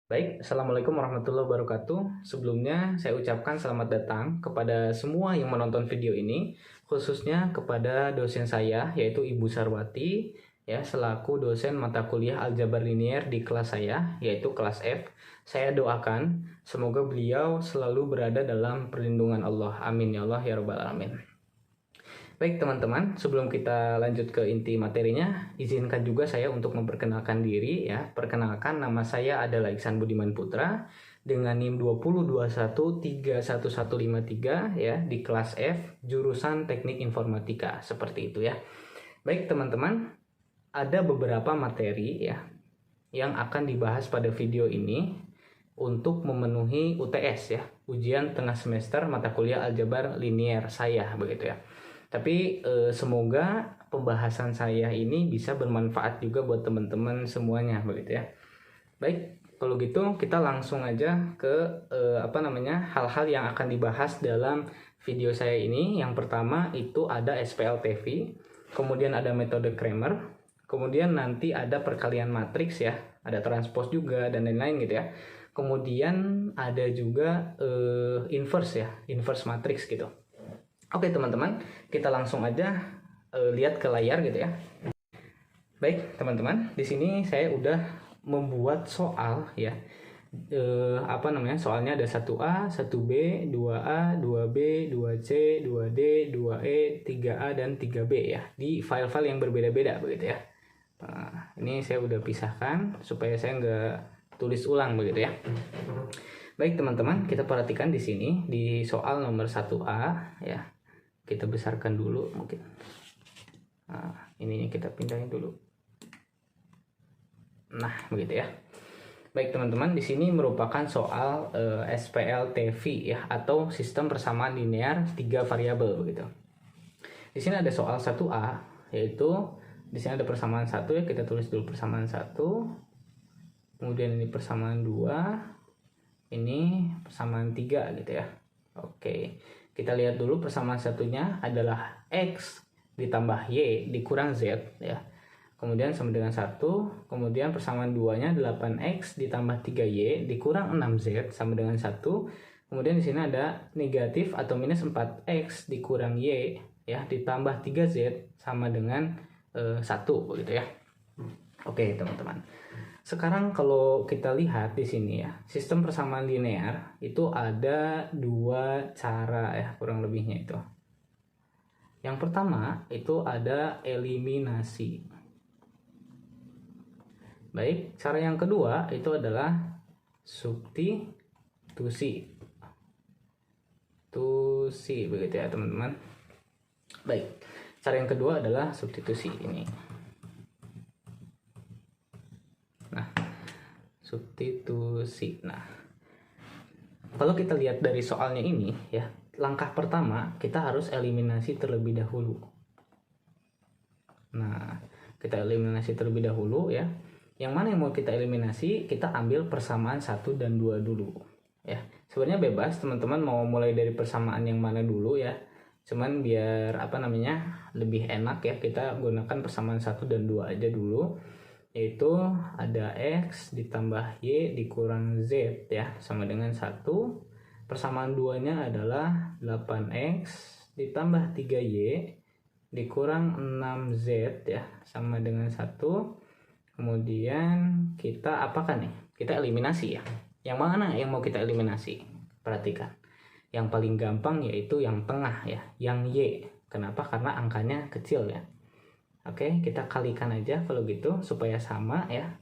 Baik, Assalamualaikum warahmatullahi wabarakatuh. Sebelumnya saya ucapkan selamat datang kepada semua yang menonton video ini, khususnya kepada dosen saya, yaitu Ibu Sarwati, ya, selaku dosen mata kuliah Aljabar Linier di kelas saya, yaitu kelas F. Saya doakan semoga beliau selalu berada dalam perlindungan Allah. Amin ya Allah ya Rabbal Alamin. Baik teman-teman, sebelum kita lanjut ke inti materinya, izinkan juga saya untuk memperkenalkan diri ya. Perkenalkan, nama saya adalah Iksan Budiman Putra dengan NIM 2021311153 ya di kelas F jurusan Teknik Informatika seperti itu ya. Baik teman-teman, ada beberapa materi ya yang akan dibahas pada video ini untuk memenuhi UTS ya, ujian tengah semester mata kuliah Aljabar Linier saya begitu ya. Tapi semoga pembahasan saya ini bisa bermanfaat juga buat teman-teman semuanya begitu ya. Baik, kalau gitu kita langsung aja ke hal-hal yang akan dibahas dalam video saya ini. Yang pertama itu ada SPLTV, kemudian ada metode Kramer, kemudian nanti ada perkalian matriks ya, ada transpose juga dan lain-lain gitu ya. Kemudian ada juga inverse ya, inverse matriks gitu. Oke teman-teman, kita langsung aja lihat ke layar gitu ya. Baik teman-teman, di sini saya udah membuat soal ya. Soalnya ada 1A, 1B, 2A, 2B, 2C, 2D, 2E, 3A dan 3B ya. Di file-file yang berbeda-beda begitu ya. Nah, ini saya udah pisahkan supaya saya nggak tulis ulang begitu ya. Baik teman-teman, kita perhatikan di sini di soal nomor 1A ya. Kita besarkan dulu mungkin. Nah, ininya kita pindahin dulu. Nah, begitu ya. Baik teman-teman, di sini merupakan soal SPLTV ya, atau sistem persamaan linear 3 variabel begitu. Di sini ada soal 1A, yaitu di sini ada persamaan 1 ya, kita tulis dulu persamaan 1. Kemudian ini persamaan 2. Ini persamaan 3 gitu ya. Oke. Kita lihat dulu persamaan satunya adalah X ditambah Y dikurang Z ya. Kemudian sama dengan 1. Kemudian persamaan 2-nya 8X ditambah 3Y dikurang 6Z sama dengan 1. Kemudian di sini ada negatif atau minus 4X dikurang Y ya ditambah 3Z sama dengan 1 begitu ya. Oke, teman-teman. Sekarang kalau kita lihat di sini ya, sistem persamaan linear itu ada dua cara ya, kurang lebihnya itu. Yang pertama itu ada eliminasi. Baik, cara yang kedua itu adalah substitusi. Begitu ya, teman-teman. Baik, cara yang kedua adalah substitusi ini. Substitusi. Nah, kalau kita lihat dari soalnya ini ya, langkah pertama kita harus eliminasi terlebih dahulu. Nah, kita eliminasi terlebih dahulu ya. Yang mana yang mau kita eliminasi, kita ambil persamaan 1 dan 2 dulu ya. Sebenarnya bebas teman-teman mau mulai dari persamaan yang mana dulu ya. Cuman biar lebih enak ya, kita gunakan persamaan 1 dan 2 aja dulu. Yaitu ada X ditambah Y dikurang Z ya, sama dengan 1. Persamaan 2-nya adalah 8X ditambah 3Y dikurang 6Z ya, sama dengan 1. Kemudian kita apakan nih? Kita eliminasi ya. Yang mana yang mau kita eliminasi? Perhatikan. Yang paling gampang yaitu yang tengah ya, yang Y. Kenapa? Karena angkanya kecil ya. Oke, kita kalikan aja kalau gitu supaya sama ya.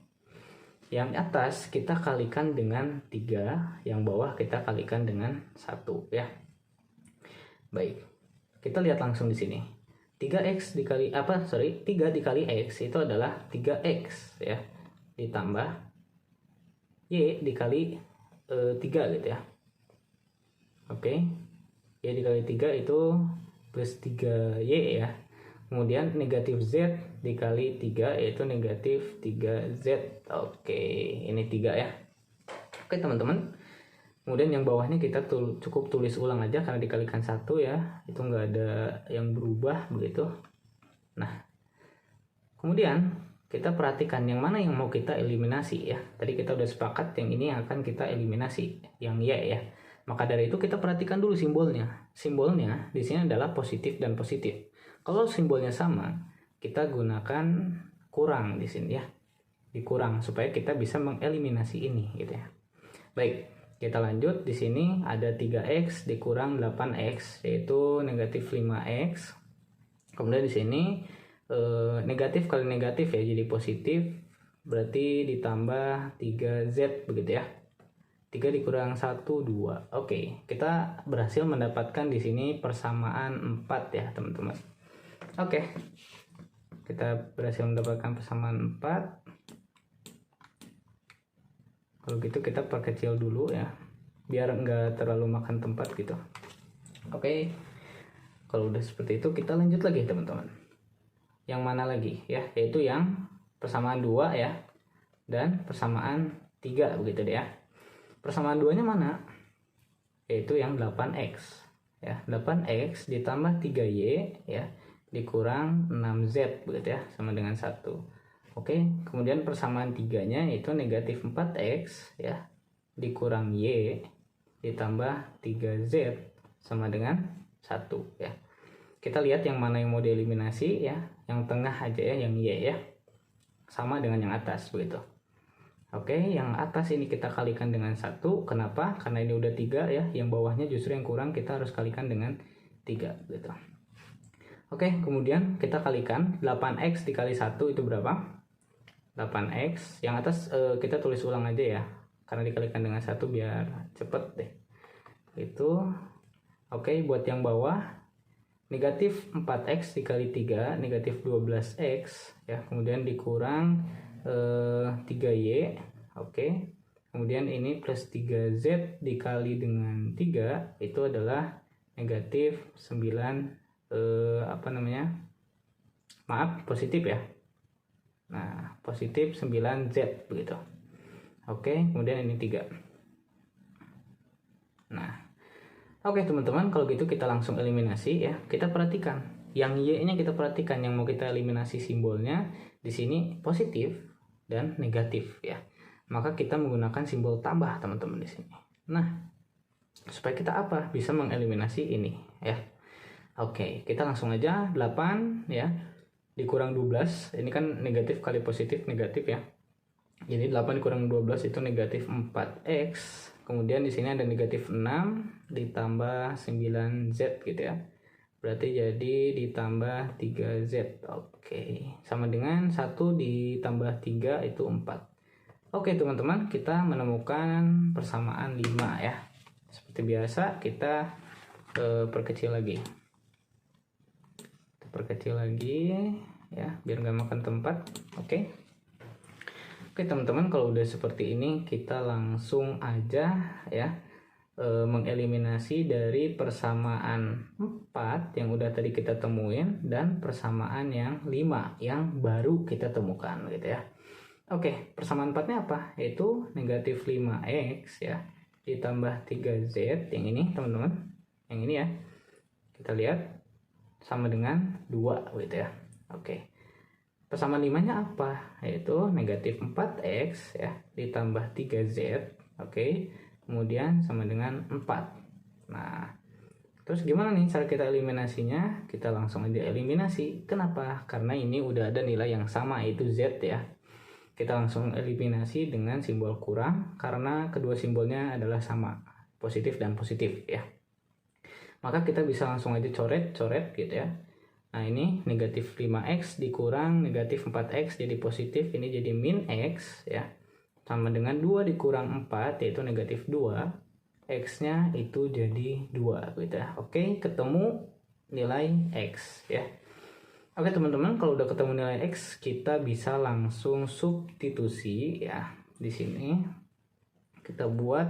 Yang atas kita kalikan dengan 3, yang bawah kita kalikan dengan 1 ya. Baik. Kita lihat langsung di sini. 3 dikali X itu adalah 3X ya. Ditambah Y dikali 3 gitu ya. Oke. Y dikali 3 itu plus 3Y ya. Kemudian negatif Z dikali 3 yaitu negatif 3Z. Oke, ini 3 ya. Oke teman-teman. Kemudian yang bawahnya kita cukup tulis ulang aja karena dikalikan 1 ya. Itu nggak ada yang berubah begitu. Nah, kemudian kita perhatikan yang mana yang mau kita eliminasi ya. Tadi kita udah sepakat yang ini yang akan kita eliminasi, yang Y ya. Maka dari itu kita perhatikan dulu simbolnya. Simbolnya di sini adalah positif dan positif. Kalau simbolnya sama, kita gunakan kurang di sini ya. Dikurang supaya kita bisa mengeliminasi ini gitu ya. Baik, kita lanjut. Di sini ada 3x dikurang 8x yaitu negatif 5x. Kemudian di sini negatif kali negatif ya, jadi positif, berarti ditambah 3z begitu ya. 3 dikurang 1 2. Oke, kita berhasil mendapatkan di sini persamaan 4 ya, teman-teman. Oke. Kita berhasil mendapatkan persamaan 4. Kalau gitu kita perkecil dulu ya, biar enggak terlalu makan tempat gitu. Oke. Kalau udah seperti itu kita lanjut lagi, teman-teman. Yang mana lagi ya, yaitu yang persamaan 2 ya dan persamaan 3 begitu deh ya. Persamaan 2 nya mana? Yaitu yang 8x ya. 8x ditambah 3y ya dikurang 6z begitu ya, sama dengan 1. Oke, kemudian persamaan 3 nya yaitu negatif 4x ya dikurang y ditambah 3z sama dengan 1 ya. Kita lihat yang mana yang mau dieliminasi ya. Yang tengah aja ya, yang y ya, sama dengan yang atas begitu. Oke, yang atas ini kita kalikan dengan 1. Kenapa? Karena ini udah 3 ya. Yang bawahnya justru yang kurang, kita harus kalikan dengan 3 gitu. Oke, kemudian kita kalikan 8x dikali 1 itu berapa? 8x. Yang atas kita tulis ulang aja ya, karena dikalikan dengan 1 biar cepet deh. Itu. Oke, buat yang bawah negatif 4x dikali 3 negatif 12x ya, kemudian dikurang 3y. Oke, kemudian ini plus 3z dikali dengan 3 itu adalah negatif 9 positif ya. Nah, positif 9z begitu. Oke, kemudian ini 3. Nah, oke teman-teman, kalau gitu kita langsung eliminasi ya. Kita perhatikan yang y-nya, kita perhatikan yang mau kita eliminasi simbolnya di sini positif dan negatif ya. Maka kita menggunakan simbol tambah teman-teman di sini. Nah, supaya kita apa? Bisa mengeliminasi ini ya. Oke, kita langsung aja 8 ya dikurang 12. Ini kan negatif kali positif negatif ya. Jadi 8 dikurang 12 itu negatif 4x. Kemudian di sini ada negatif 6 ditambah 9z gitu ya. Berarti jadi ditambah 3z. Oke, sama dengan 1 ditambah 3 itu 4. Oke teman-teman, kita menemukan persamaan 5 ya. Seperti biasa kita perkecil lagi. Kita perkecil lagi ya, biar nggak makan tempat. Oke. Oke teman-teman, kalau udah seperti ini kita langsung aja ya mengeliminasi dari persamaan 4 yang udah tadi kita temuin dan persamaan yang 5 yang baru kita temukan gitu ya. Oke, persamaan 4-nya apa? Yaitu negatif 5x ya ditambah 3z, yang ini teman-teman, yang ini ya, kita lihat sama dengan 2 gitu ya. Oke, persamaan 5-nya apa? Yaitu negatif 4x ya ditambah 3z. Oke, kemudian sama dengan 4. Nah, terus gimana nih cara kita eliminasinya? Kita langsung aja eliminasi. Kenapa? Karena ini udah ada nilai yang sama, yaitu z ya. Kita langsung eliminasi dengan simbol kurang karena kedua simbolnya adalah sama, positif dan positif ya. Maka kita bisa langsung aja coret-coret gitu ya. Nah, ini negatif 5x dikurang negatif 4x jadi positif, ini jadi min x ya. Sama dengan 2 dikurang 4 yaitu negatif 2, x-nya itu jadi 2 gitu ya. Oke, ketemu nilai x ya. Oke teman-teman, kalau udah ketemu nilai x, kita bisa langsung substitusi ya. Di sini kita buat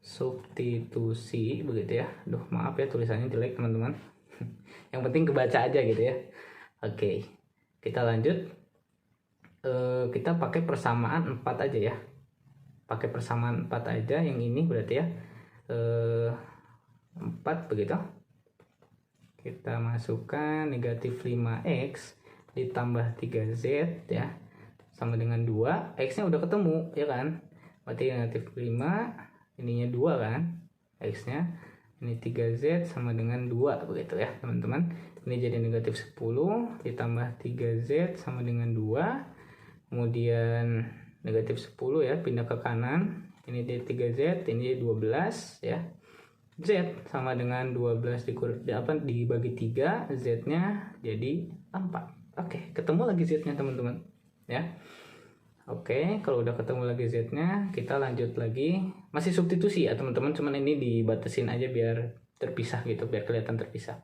substitusi begitu ya. Duh, maaf ya tulisannya jelek teman-teman. Yang penting kebaca aja gitu ya. Oke, kita lanjut. Kita pakai persamaan 4 aja ya. Pakai persamaan 4 aja, yang ini berarti ya 4 begitu. Kita masukkan negatif 5x ditambah 3Z ya sama dengan 2. X nya udah ketemu ya kan, berarti negatif 5, ininya 2 kan X nya, ini 3Z sama dengan 2 begitu ya teman-teman. Ini jadi negatif 10 ditambah 3Z sama dengan 2, kemudian negatif 10 ya, pindah ke kanan, ini jadi 3Z, ini jadi 12 ya. Z sama dengan 12 dibagi 3, Z nya jadi 4. Oke, ketemu lagi Z nya teman-teman ya. Oke, kalau udah ketemu lagi Z nya, kita lanjut lagi, masih substitusi ya teman-teman, cuman ini dibatasin aja biar terpisah gitu, biar kelihatan terpisah.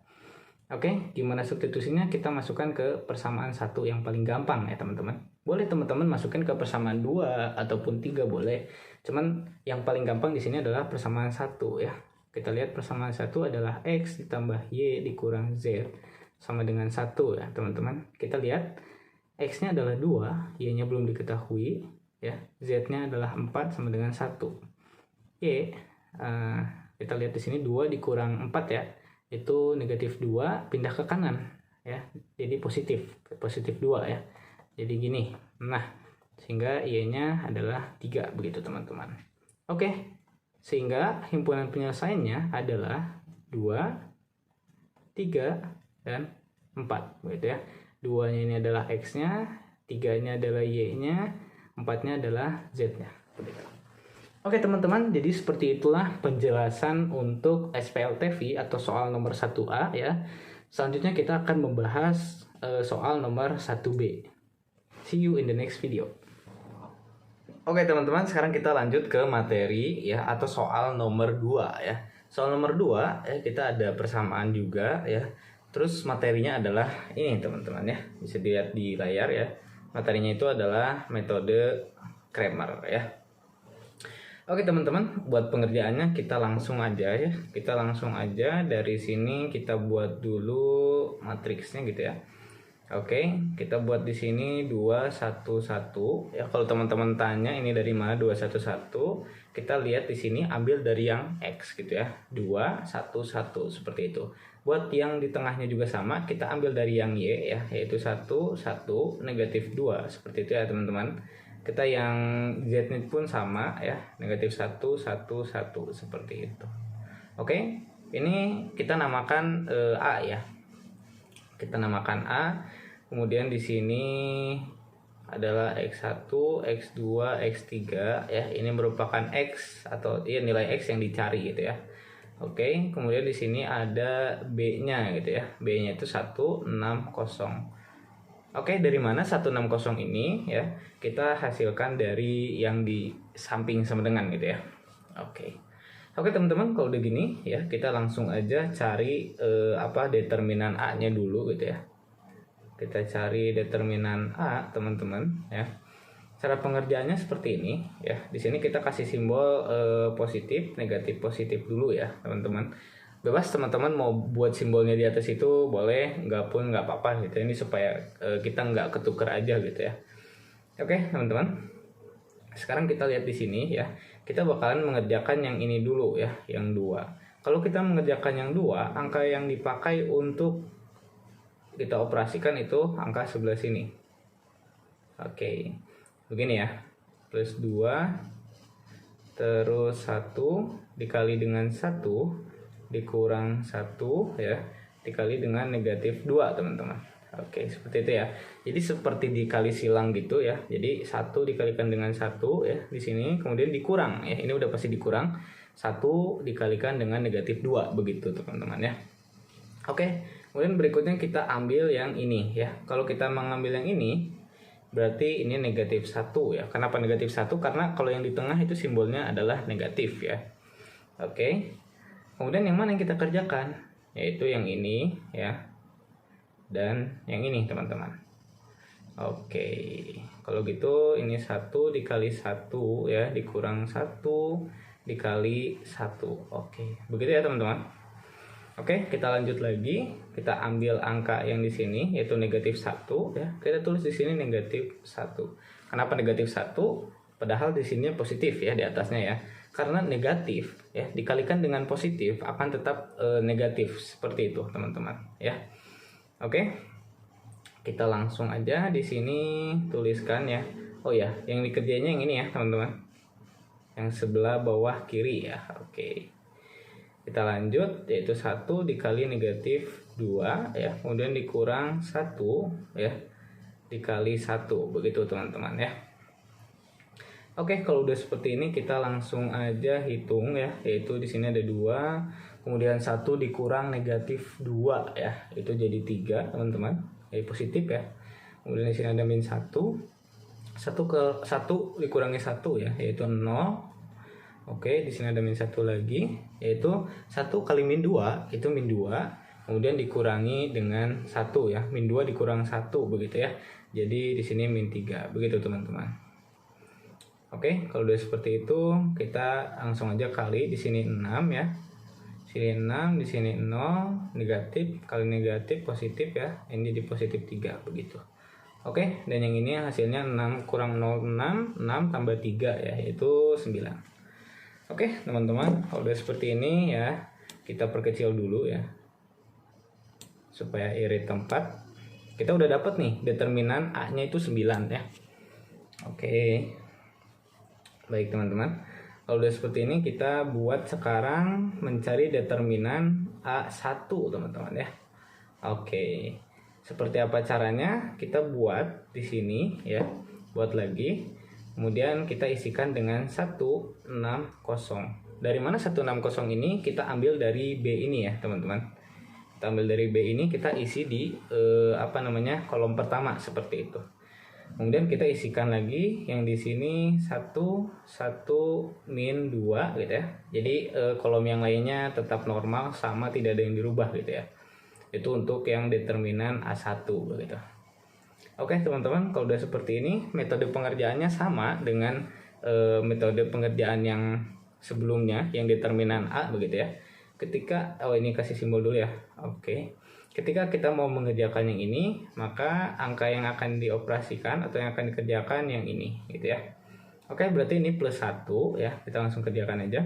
Oke, gimana substitusinya? Kita masukkan ke persamaan 1 yang paling gampang ya teman-teman. Boleh teman-teman masukin ke persamaan 2 ataupun 3 boleh. Cuman yang paling gampang di sini adalah persamaan 1 ya. Kita lihat persamaan 1 adalah X ditambah Y dikurang Z sama dengan 1 ya teman-teman. Kita lihat X-nya adalah 2, Y-nya belum diketahui ya. Z-nya adalah 4 sama dengan 1. Y kita lihat di sini 2 dikurang 4 ya, itu negatif 2 pindah ke kanan ya, jadi positif 2 ya, jadi gini. Nah, sehingga Y-nya adalah 3 begitu teman-teman. Oke, sehingga himpunan penyelesaiannya adalah 2, 3, dan 4 begitu ya. 2-nya ini adalah X-nya, 3-nya adalah Y-nya, 4-nya adalah Z-nya begitu. Oke teman-teman, jadi seperti itulah penjelasan untuk SPLTV atau soal nomor 1A ya. Selanjutnya kita akan membahas soal nomor 1B. See you in the next video. Oke teman-teman, sekarang kita lanjut ke materi ya, atau soal nomor 2 ya. Soal nomor 2 ya, kita ada persamaan juga ya. Terus materinya adalah ini teman-teman ya, bisa dilihat di layar ya. Materinya itu adalah metode Cramer ya. Oke teman-teman, buat pengerjaannya kita langsung aja ya. Kita langsung aja dari sini, kita buat dulu matriksnya gitu ya. Oke, kita buat di sini 2, 1, 1 ya. Kalau teman-teman tanya ini dari mana 2, 1, 1, kita lihat di sini ambil dari yang X gitu ya. 2, 1, 1 seperti itu. Buat yang di tengahnya juga sama, kita ambil dari yang Y ya, yaitu 1, 1, negatif 2 seperti itu ya teman-teman. Kita yang Z pun sama ya, negatif 1, 1, 1 seperti itu. Oke, ini kita namakan A ya. Kita namakan A. Kemudian di sini adalah X1, X2, X3 ya. Ini merupakan X atau nilai X yang dicari gitu ya. Oke, kemudian di sini ada B-nya gitu ya. B-nya itu 160. Oke, dari mana 160 ini ya? Kita hasilkan dari yang di samping sama dengan gitu ya. Oke teman-teman, kalau udah gini ya, kita langsung aja cari determinan A-nya dulu gitu ya. Kita cari determinan A teman-teman ya. Cara pengerjaannya seperti ini ya. Di sini kita kasih simbol positif, negatif, positif dulu ya teman-teman. Bebas teman-teman mau buat simbolnya di atas itu boleh, nggak pun nggak apa-apa gitu. Ini supaya kita nggak ketuker aja gitu ya. Oke teman-teman, sekarang kita lihat di sini ya, kita bakalan mengerjakan yang ini dulu ya, yang 2. Kalau kita mengerjakan yang 2, angka yang dipakai untuk kita operasikan itu angka sebelah sini. Oke, begini ya, plus 2 terus 1 dikali dengan 1 dikurang 1 ya, dikali dengan negatif 2 teman-teman. Oke, seperti itu ya. Jadi seperti dikali silang gitu ya. Jadi 1 dikalikan dengan 1 ya di sini, kemudian dikurang ya. Ini udah pasti dikurang. 1 dikalikan dengan negatif 2 begitu teman-teman ya. Oke, kemudian berikutnya kita ambil yang ini ya. Kalau kita mengambil yang ini, berarti ini negatif 1 ya. Kenapa negatif 1? Karena kalau yang di tengah itu simbolnya adalah negatif ya. Oke. Kemudian yang mana yang kita kerjakan? Yaitu yang ini ya. Dan yang ini teman-teman. Oke. Kalau gitu ini 1 dikali 1 ya, dikurang 1 dikali 1. Oke. Begitu ya teman-teman. Oke, kita lanjut lagi. Kita ambil angka yang di sini yaitu negatif 1 ya. Kita tulis di sini negatif 1. Kenapa negatif 1? Padahal di sini positif ya di atasnya ya. Karena negatif ya dikalikan dengan positif akan tetap negatif seperti itu teman-teman ya. Oke, Kita langsung aja di sini tuliskan ya. Oh ya, yang dikerjanya yang ini ya teman-teman, yang sebelah bawah kiri ya. Oke, kita lanjut, yaitu 1 dikali negatif 2 ya, kemudian dikurang 1 ya, dikali 1, begitu teman-teman ya. Oke, kalau udah seperti ini kita langsung aja hitung ya, yaitu di sini ada 2, kemudian 1 dikurang negatif 2 ya, itu jadi 3 teman-teman, jadi positif ya. Kemudian di sini ada min 1, 1 dikurangi 1 ya, yaitu 0. Oke, di sini ada min 1 lagi, yaitu 1 kali min 2 itu min 2, kemudian dikurangi dengan 1 ya, min 2 dikurang 1 begitu ya. Jadi di sini min 3, begitu teman-teman. Oke, kalau udah seperti itu kita langsung aja kali, di sini 6 ya. Sini 6, di sini 0, negatif kali negatif positif ya. Ini di positif 3 begitu. Oke, dan yang ini hasilnya 6 kurang 0 6, 6 tambah 3 ya, yaitu 9. Oke, teman-teman, kalau udah seperti ini ya, kita perkecil dulu ya. Supaya irit tempat. Kita udah dapat nih determinan A-nya itu 9 ya. Oke. Baik teman-teman, kalau udah seperti ini kita buat sekarang mencari determinan A1 teman-teman ya. Oke, seperti apa caranya? Kita buat di sini ya, buat lagi, kemudian kita isikan dengan 160. Dari mana 160 ini? Kita ambil dari B ini ya teman-teman. Kita ambil dari B ini, kita isi di kolom pertama seperti itu. Kemudian kita isikan lagi yang di sini 1 min 2 gitu ya. Jadi kolom yang lainnya tetap normal sama, tidak ada yang dirubah gitu ya. Itu untuk yang determinan A1 begitu. Oke teman-teman, kalau udah seperti ini metode pengerjaannya sama dengan metode pengerjaan yang sebelumnya yang determinan A begitu ya. Ketika ini kasih simbol dulu ya. Oke. Ketika kita mau mengerjakan yang ini, maka angka yang akan dioperasikan atau yang akan dikerjakan yang ini, gitu ya. Oke, berarti ini plus 1 ya. Kita langsung kerjakan aja.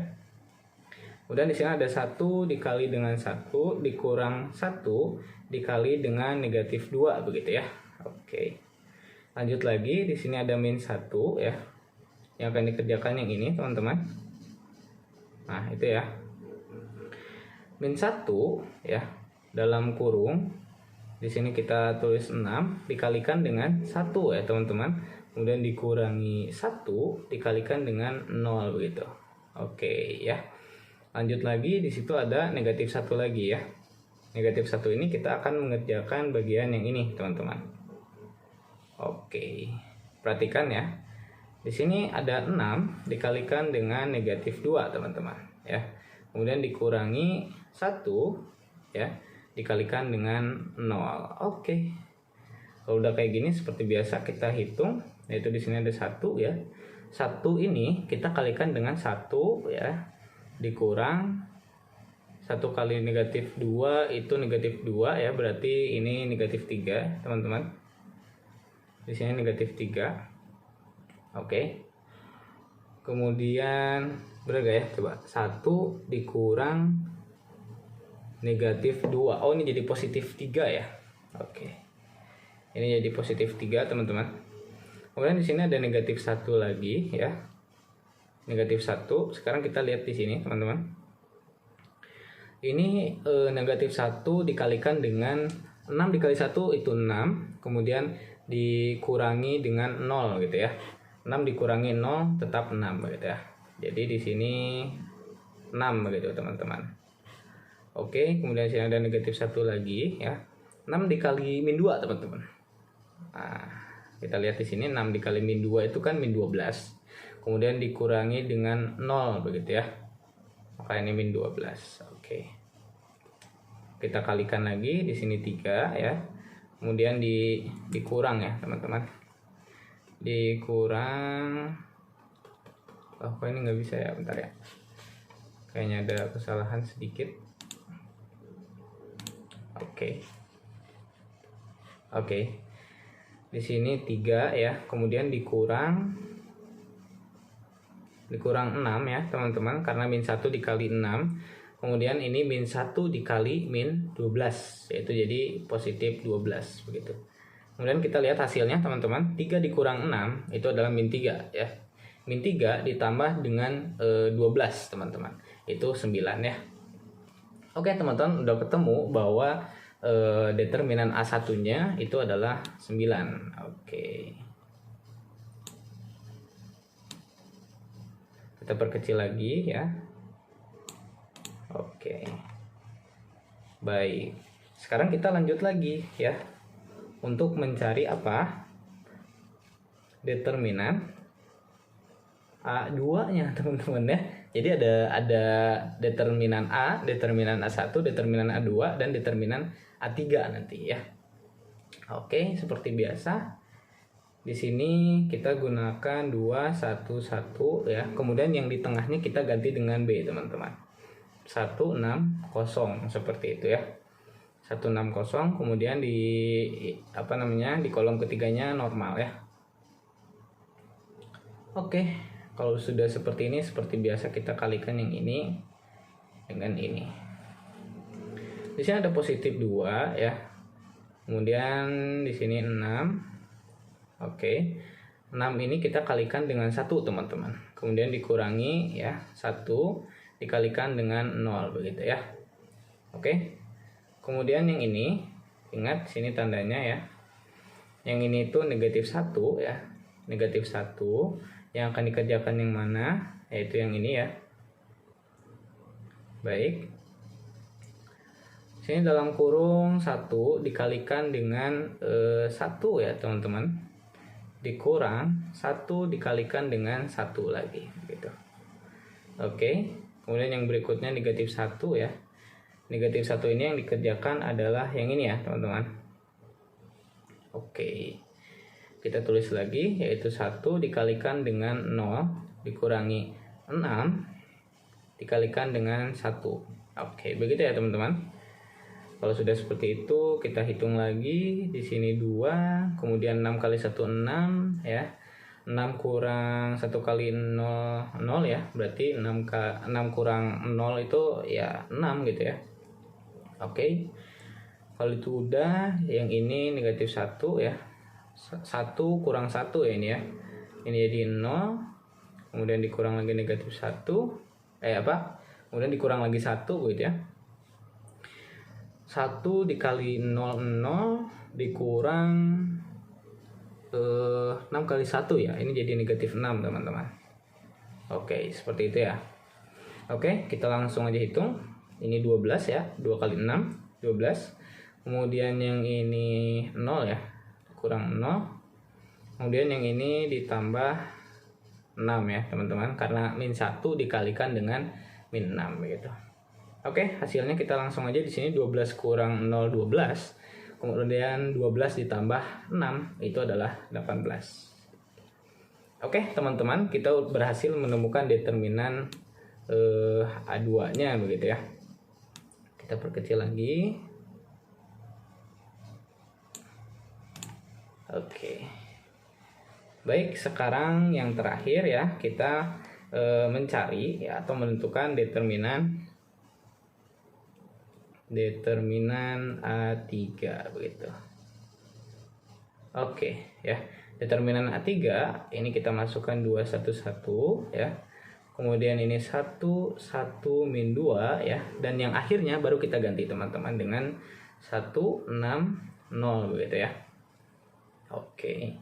Kemudian di sini ada 1 dikali dengan 1 dikurang 1 dikali dengan negatif 2 begitu ya. Oke. Lanjut lagi, di sini ada min 1 ya. Yang akan dikerjakan yang ini, teman-teman. Nah, itu ya. Min 1 ya. Dalam kurung di sini kita tulis 6 dikalikan dengan 1 ya teman-teman, kemudian dikurangi 1 dikalikan dengan 0 begitu. Oke ya, lanjut lagi, di situ ada negatif 1 lagi ya. Negatif 1 ini kita akan mengerjakan bagian yang ini teman-teman. Oke, perhatikan ya, di sini ada 6 dikalikan dengan negatif 2 teman-teman ya, kemudian dikurangi 1 ya, dikalikan dengan 0. Oke. Kalau udah kayak gini seperti biasa kita hitung, yaitu di sini ada 1 ya. 1 ini kita kalikan dengan 1 ya, dikurang 1 kali negatif 2 itu negatif 2 ya, berarti ini negatif 3, teman-teman. Di sini negatif 3. Oke. Kemudian benar gak ya? Coba 1 dikurang negatif 2. Oh, ini jadi positif 3 ya. Oke. Ini jadi positif 3, teman-teman. Kemudian di sini ada negatif 1 lagi ya. Negatif 1. Sekarang kita lihat di sini, teman-teman. Ini negatif 1 dikalikan dengan 6 dikali 1 itu 6, kemudian dikurangi dengan 0 gitu ya. 6 dikurangi 0 tetap 6 gitu ya. Jadi di sini 6 begitu, teman-teman. Oke, kemudian sini ada negatif 1 lagi ya. 6 dikali min 2 teman-teman. Nah, kita lihat di sini 6 dikali min 2 itu kan min 12. Kemudian dikurangi dengan 0 begitu ya. Maka ini min 12. Oke. Kita kalikan lagi, di sini 3 ya. Kemudian dikurang ya, teman-teman. Dikurang. Oh, kok ini nggak bisa ya, bentar ya. Kayaknya ada kesalahan sedikit. Oke. Di sini 3 ya, kemudian dikurang 6 ya, teman-teman, karena min 1 dikali 6. Kemudian ini min 1 dikali min 12, yaitu jadi positif 12 begitu. Kemudian kita lihat hasilnya teman-teman, 3 dikurang 6 itu adalah min 3 ya. Min 3 ditambah dengan 12 teman-teman, itu 9 ya. Oke teman-teman, udah ketemu bahwa determinan A1 nya itu adalah 9. Oke, kita perkecil lagi ya. Oke, baik, sekarang kita lanjut lagi ya untuk mencari apa, determinan A2 nya teman-teman ya. Jadi ada determinan A, determinan A1, determinan A2, dan determinan A3 nanti ya. Oke, seperti biasa di sini kita gunakan 2 1 1 ya. Kemudian yang di tengahnya kita ganti dengan B teman-teman. 160 seperti itu ya. 160, kemudian di di kolom ketiganya normal ya. Oke, kalau sudah seperti ini, seperti biasa kita kalikan yang ini dengan ini. Di sini ada positif 2 ya. Kemudian di sini 6. Oke. 6 ini kita kalikan dengan 1 teman-teman. Kemudian dikurangi ya, 1 dikalikan dengan 0 begitu ya. Oke. Kemudian yang ini, ingat sini tandanya ya. Yang ini itu negatif 1 ya. Negatif 1 yang akan dikerjakan yang mana? Yaitu yang ini ya. Baik. Sini dalam kurung 1 dikalikan dengan 1 ya teman-teman. Dikurang 1 dikalikan dengan 1 lagi gitu. Oke. Kemudian yang berikutnya negatif 1 ya. Negatif 1 ini yang dikerjakan adalah yang ini ya teman-teman. Oke. Kita tulis lagi, yaitu 1 dikalikan dengan 0 dikurangi 6 dikalikan dengan 1. Oke, begitu ya teman-teman. Kalau sudah seperti itu, kita hitung lagi. Di sini 2, kemudian 6 kali 1 6 ya. 6 kurang 1 kali 0 0 ya. Berarti 6 kurang 0 itu ya 6 gitu ya. Oke. Kalau itu udah, yang ini negatif 1 ya. 1 kurang 1 ya ini ya. Ini jadi 0. Kemudian dikurang lagi negatif 1. Kemudian dikurang lagi 1 gitu ya. 1 dikali 0 0 dikurang 6 kali 1 ya. Ini jadi negatif 6 teman-teman. Oke, seperti itu ya. Oke, kita langsung aja hitung. Ini 12 ya. 2 kali 6 12. Kemudian yang ini 0 ya. Kurang 0. Kemudian yang ini ditambah 6 ya teman-teman. Karena min 1 dikalikan dengan min 6 begitu. Oke, hasilnya kita langsung aja di sini 12 kurang 0 12. Kemudian 12 ditambah 6 itu adalah 18. Oke, teman-teman, kita berhasil menemukan determinan A2-nya begitu ya. Kita perkecil lagi. Oke. Baik, sekarang yang terakhir ya, kita mencari ya, atau menentukan determinan A3 begitu. Oke ya. Determinan A3 ini kita masukkan 2 1 1 ya. Kemudian ini 1 1 min 2 ya, dan yang akhirnya baru kita ganti teman-teman dengan 1 6 0 begitu ya. Oke.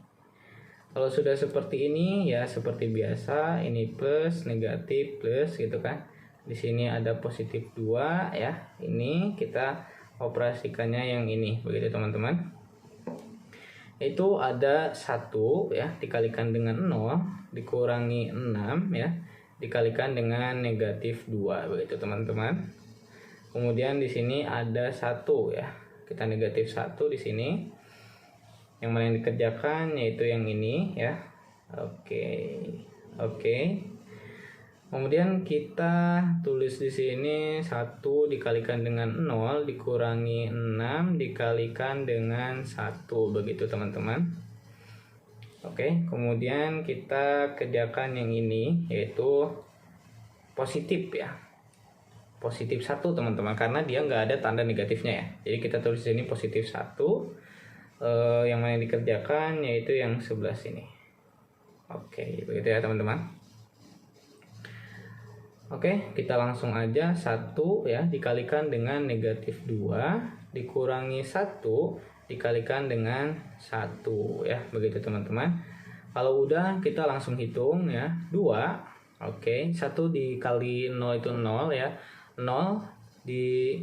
Kalau sudah seperti ini ya seperti biasa, ini plus, negatif, plus gitu kan. Di sini ada positif 2 ya. Ini kita operasikannya yang ini begitu teman-teman. Itu ada 1 ya dikalikan dengan 0 dikurangi 6 ya dikalikan dengan negatif 2 begitu teman-teman. Kemudian di sini ada 1 ya. Kita negatif 1 di sini. Yang mana yang dikerjakan yaitu yang ini ya. Oke. Kemudian kita tulis di sini 1 dikalikan dengan 0 dikurangi 6 dikalikan dengan 1 begitu teman-teman. Oke, kemudian kita kerjakan yang ini yaitu positif ya. Positif 1 teman-teman, karena dia nggak ada tanda negatifnya ya. Jadi kita tulis di sini positif 1. yang mana yang dikerjakan, yaitu yang sebelah sini. Oke, begitu ya teman-teman. Oke, kita langsung aja. 1 ya dikalikan dengan negatif 2 dikurangi 1 dikalikan dengan 1 ya, begitu teman-teman. Kalau udah kita langsung hitung ya. 2. Oke, 1 dikali 0 itu 0 ya. 0 di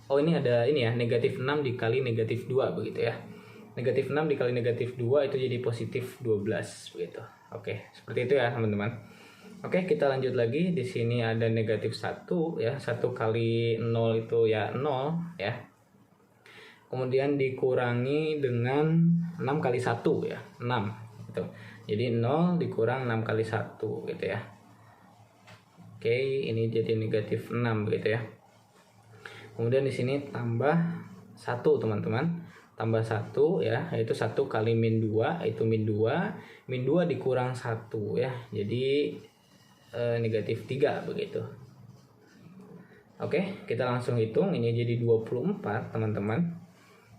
ini ada ini ya, negatif 6 dikali negatif 2 begitu ya. Negatif 6 dikali negatif 2 itu jadi positif 12 begitu. Oke, seperti itu ya teman-teman. Oke, kita lanjut lagi. Di sini ada negatif 1 ya. 1 kali 0 itu ya 0 ya. Kemudian dikurangi dengan 6 kali 1 ya. 6 gitu. Jadi 0 dikurang 6 kali 1 gitu ya. Oke, ini jadi negatif 6 begitu ya. Kemudian di sini tambah 1 teman-teman. Tambah 1 ya, yaitu 1 kali min 2 itu min 2. Min 2 dikurang 1 ya. Jadi negatif 3 begitu. Oke, kita langsung hitung. Ini jadi 24 teman-teman.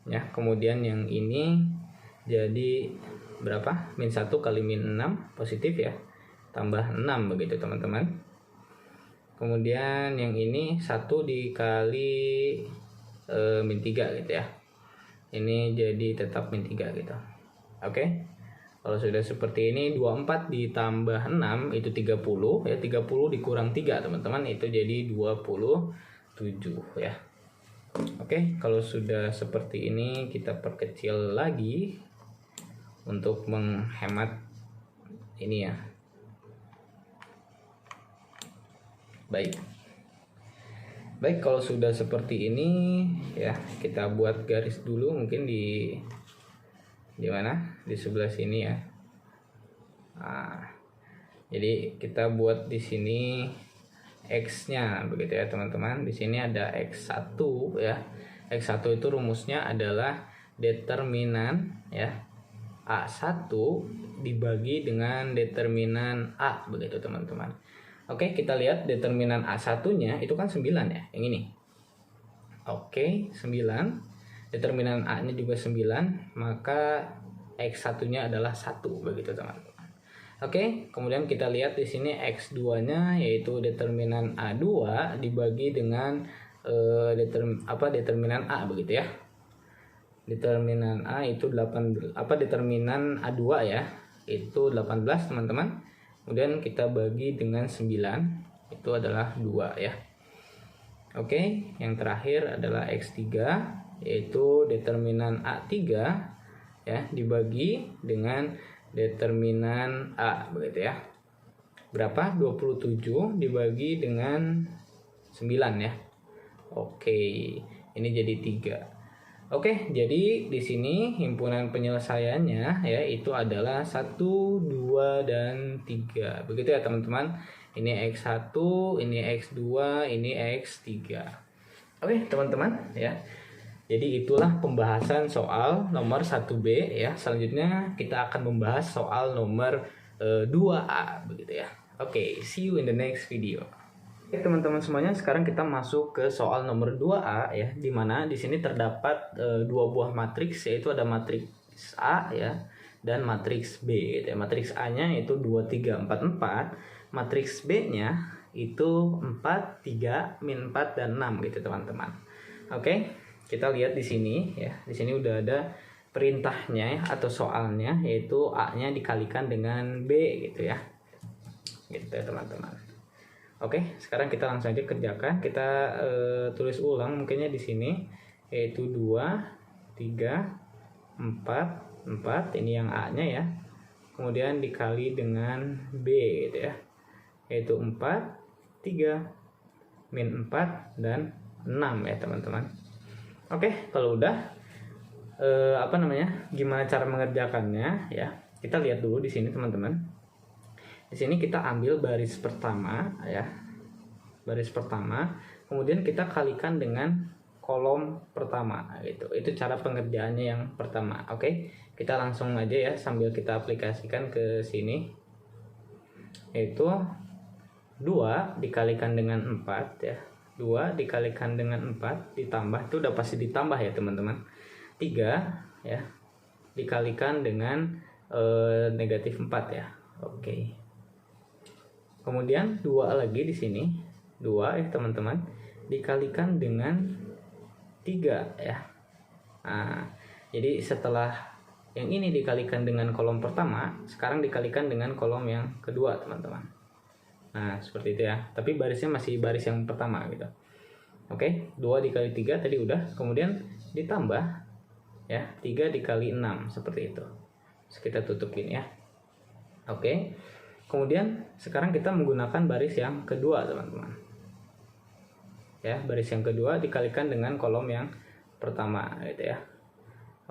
Ya, kemudian yang ini jadi berapa? Min 1 kali min 6 positif ya. Tambah 6 begitu teman-teman. Kemudian yang ini 1 dikali min 3 gitu ya. Ini jadi tetap min 3 gitu. Oke. Kalau sudah seperti ini 24 ditambah 6 itu 30 ya. 30 dikurang 3 teman-teman itu jadi 27 ya. Oke, kalau sudah seperti ini kita perkecil lagi untuk menghemat ini ya. Baik, kalau sudah seperti ini ya, kita buat garis dulu mungkin di mana? Di sebelah sini ya. Nah, jadi kita buat di sini X-nya begitu ya teman-teman. Di sini ada X1 ya. X1 itu rumusnya adalah determinan ya A1 dibagi dengan determinan A begitu teman-teman. Oke, kita lihat determinan A1-nya itu kan 9 ya, yang ini. Oke, 9. Determinan A-nya juga 9, maka X1-nya adalah 1 begitu teman-teman. Oke, kemudian kita lihat di sini X2-nya yaitu determinan A2 dibagi dengan determinan A begitu ya. Determinan A itu determinan A2 ya, itu 18 teman-teman. Kemudian kita bagi dengan 9 itu adalah 2 ya. Oke, yang terakhir adalah X3 yaitu determinan A3 ya dibagi dengan determinan A begitu ya. Berapa? 27 dibagi dengan 9 ya. Oke, ini jadi 3. Oke, jadi di sini himpunan penyelesaiannya ya itu adalah 1, 2 dan 3. Begitu ya teman-teman. Ini X1, ini X2, ini X3. Oke, teman-teman ya. Jadi itulah pembahasan soal nomor 1B ya. Selanjutnya kita akan membahas soal nomor 2A begitu ya. Oke, see you in the next video. Oke teman-teman semuanya, sekarang kita masuk ke soal nomor 2A ya, di mana di sini terdapat 2 buah matriks, yaitu ada matriks A ya dan matriks B gitu ya. Matriks A-nya itu 2 3 4 4, matriks B-nya itu 4 3 min 4 dan 6 gitu teman-teman. Oke, kita lihat di sini ya. Di sini udah ada perintahnya ya, atau soalnya, yaitu A-nya dikalikan dengan B gitu ya. Gitu ya teman-teman. Oke, sekarang kita langsung aja kerjakan. Kita tulis ulang mungkinnya di sini, yaitu 2 3 4 4, ini yang A-nya ya. Kemudian dikali dengan B gitu ya. Yaitu 4 3 min 4 dan 6 ya teman-teman. Oke, kalau udah gimana cara mengerjakannya ya? Kita lihat dulu di sini teman-teman. Di sini kita ambil baris pertama ya. Baris pertama, kemudian kita kalikan dengan kolom pertama gitu. Itu cara pengerjaannya yang pertama. Oke, kita langsung aja ya sambil kita aplikasikan ke sini. Yaitu 2 dikalikan dengan 4 ya. 2 dikalikan dengan 4 ditambah, itu udah pasti ditambah ya teman-teman. 3 ya dikalikan dengan negatif 4 ya. Oke. Kemudian 2 lagi di sini. 2 ya teman-teman, dikalikan dengan 3 ya. Nah, jadi setelah yang ini dikalikan dengan kolom pertama, sekarang dikalikan dengan kolom yang kedua, teman-teman. Nah, seperti itu ya. Tapi barisnya masih baris yang pertama gitu. Oke, 2 dikali 3 tadi udah. Kemudian ditambah ya, 3 dikali 6 seperti itu. Terus kita tutupin ya. Oke. Kemudian sekarang kita menggunakan baris yang kedua, teman-teman. Ya, baris yang kedua dikalikan dengan kolom yang pertama gitu ya.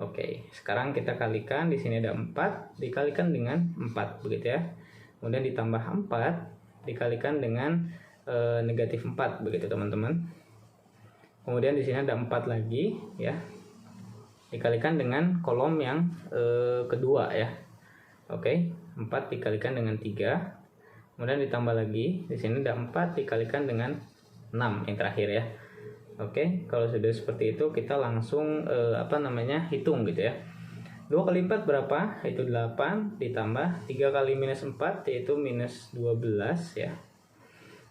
Oke, sekarang kita kalikan, di sini ada 4 dikalikan dengan 4 begitu ya. Kemudian ditambah 4 dikalikan dengan negatif 4 begitu teman-teman. Kemudian di sini ada 4 lagi ya. Dikalikan dengan kolom yang kedua ya. Oke, 4 dikalikan dengan 3. Kemudian ditambah lagi, di sini ada 4 dikalikan dengan 6 yang terakhir ya. Oke, kalau sudah seperti itu kita langsung hitung gitu ya. 2 kali 4 berapa? Itu 8 ditambah 3 kali minus 4 yaitu minus 12 ya.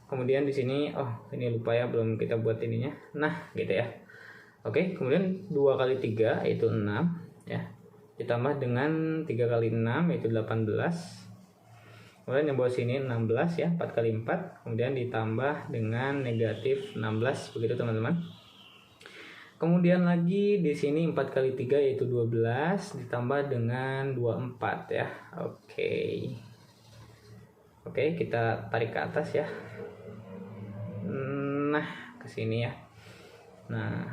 Kemudian di sini ini lupa ya, belum kita buat ininya. Nah, gitu ya. Oke, kemudian 2 kali 3 yaitu 6 ya. Ditambah dengan 3 kali 6 yaitu 18. Kemudian yang bawah sini 16 ya, 4 kali 4. Kemudian ditambah dengan negatif 16 begitu teman-teman. Kemudian lagi di sini 4 kali 3 yaitu 12 ditambah dengan 24 ya. Oke. Oke, kita tarik ke atas ya. Nah, ke sini ya. Nah.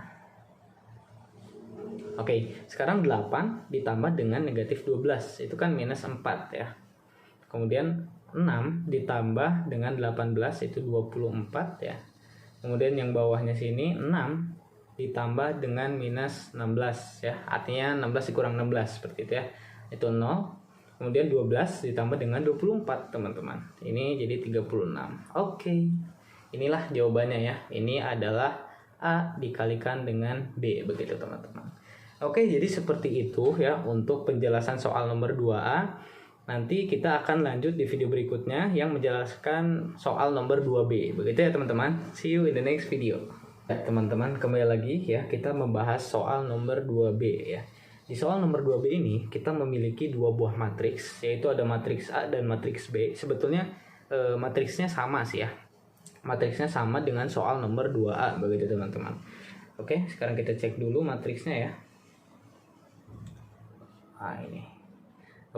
Oke, sekarang 8 ditambah dengan negatif 12. Itu kan minus 4 ya. Kemudian 6 ditambah dengan 18 itu 24 ya. Kemudian yang bawahnya sini 6 ditambah dengan minus 16 ya. Artinya 16 dikurang 16 seperti itu ya. Itu 0. Kemudian 12 ditambah dengan 24 teman-teman. Ini jadi 36. Oke. Inilah jawabannya ya. Ini adalah A dikalikan dengan B begitu teman-teman. Oke, jadi seperti itu ya untuk penjelasan soal nomor 2A. Nanti kita akan lanjut di video berikutnya yang menjelaskan soal nomor 2B. Begitu ya teman-teman. See you in the next video. Ya, teman-teman, kembali lagi ya, kita membahas soal nomor 2B ya. Di soal nomor 2B ini kita memiliki dua buah matriks, yaitu ada matriks A dan matriks B. Sebetulnya matriksnya sama sih ya. Matriksnya sama dengan soal nomor 2A begitu teman-teman. Oke, sekarang kita cek dulu matriksnya ya. Nah, ini.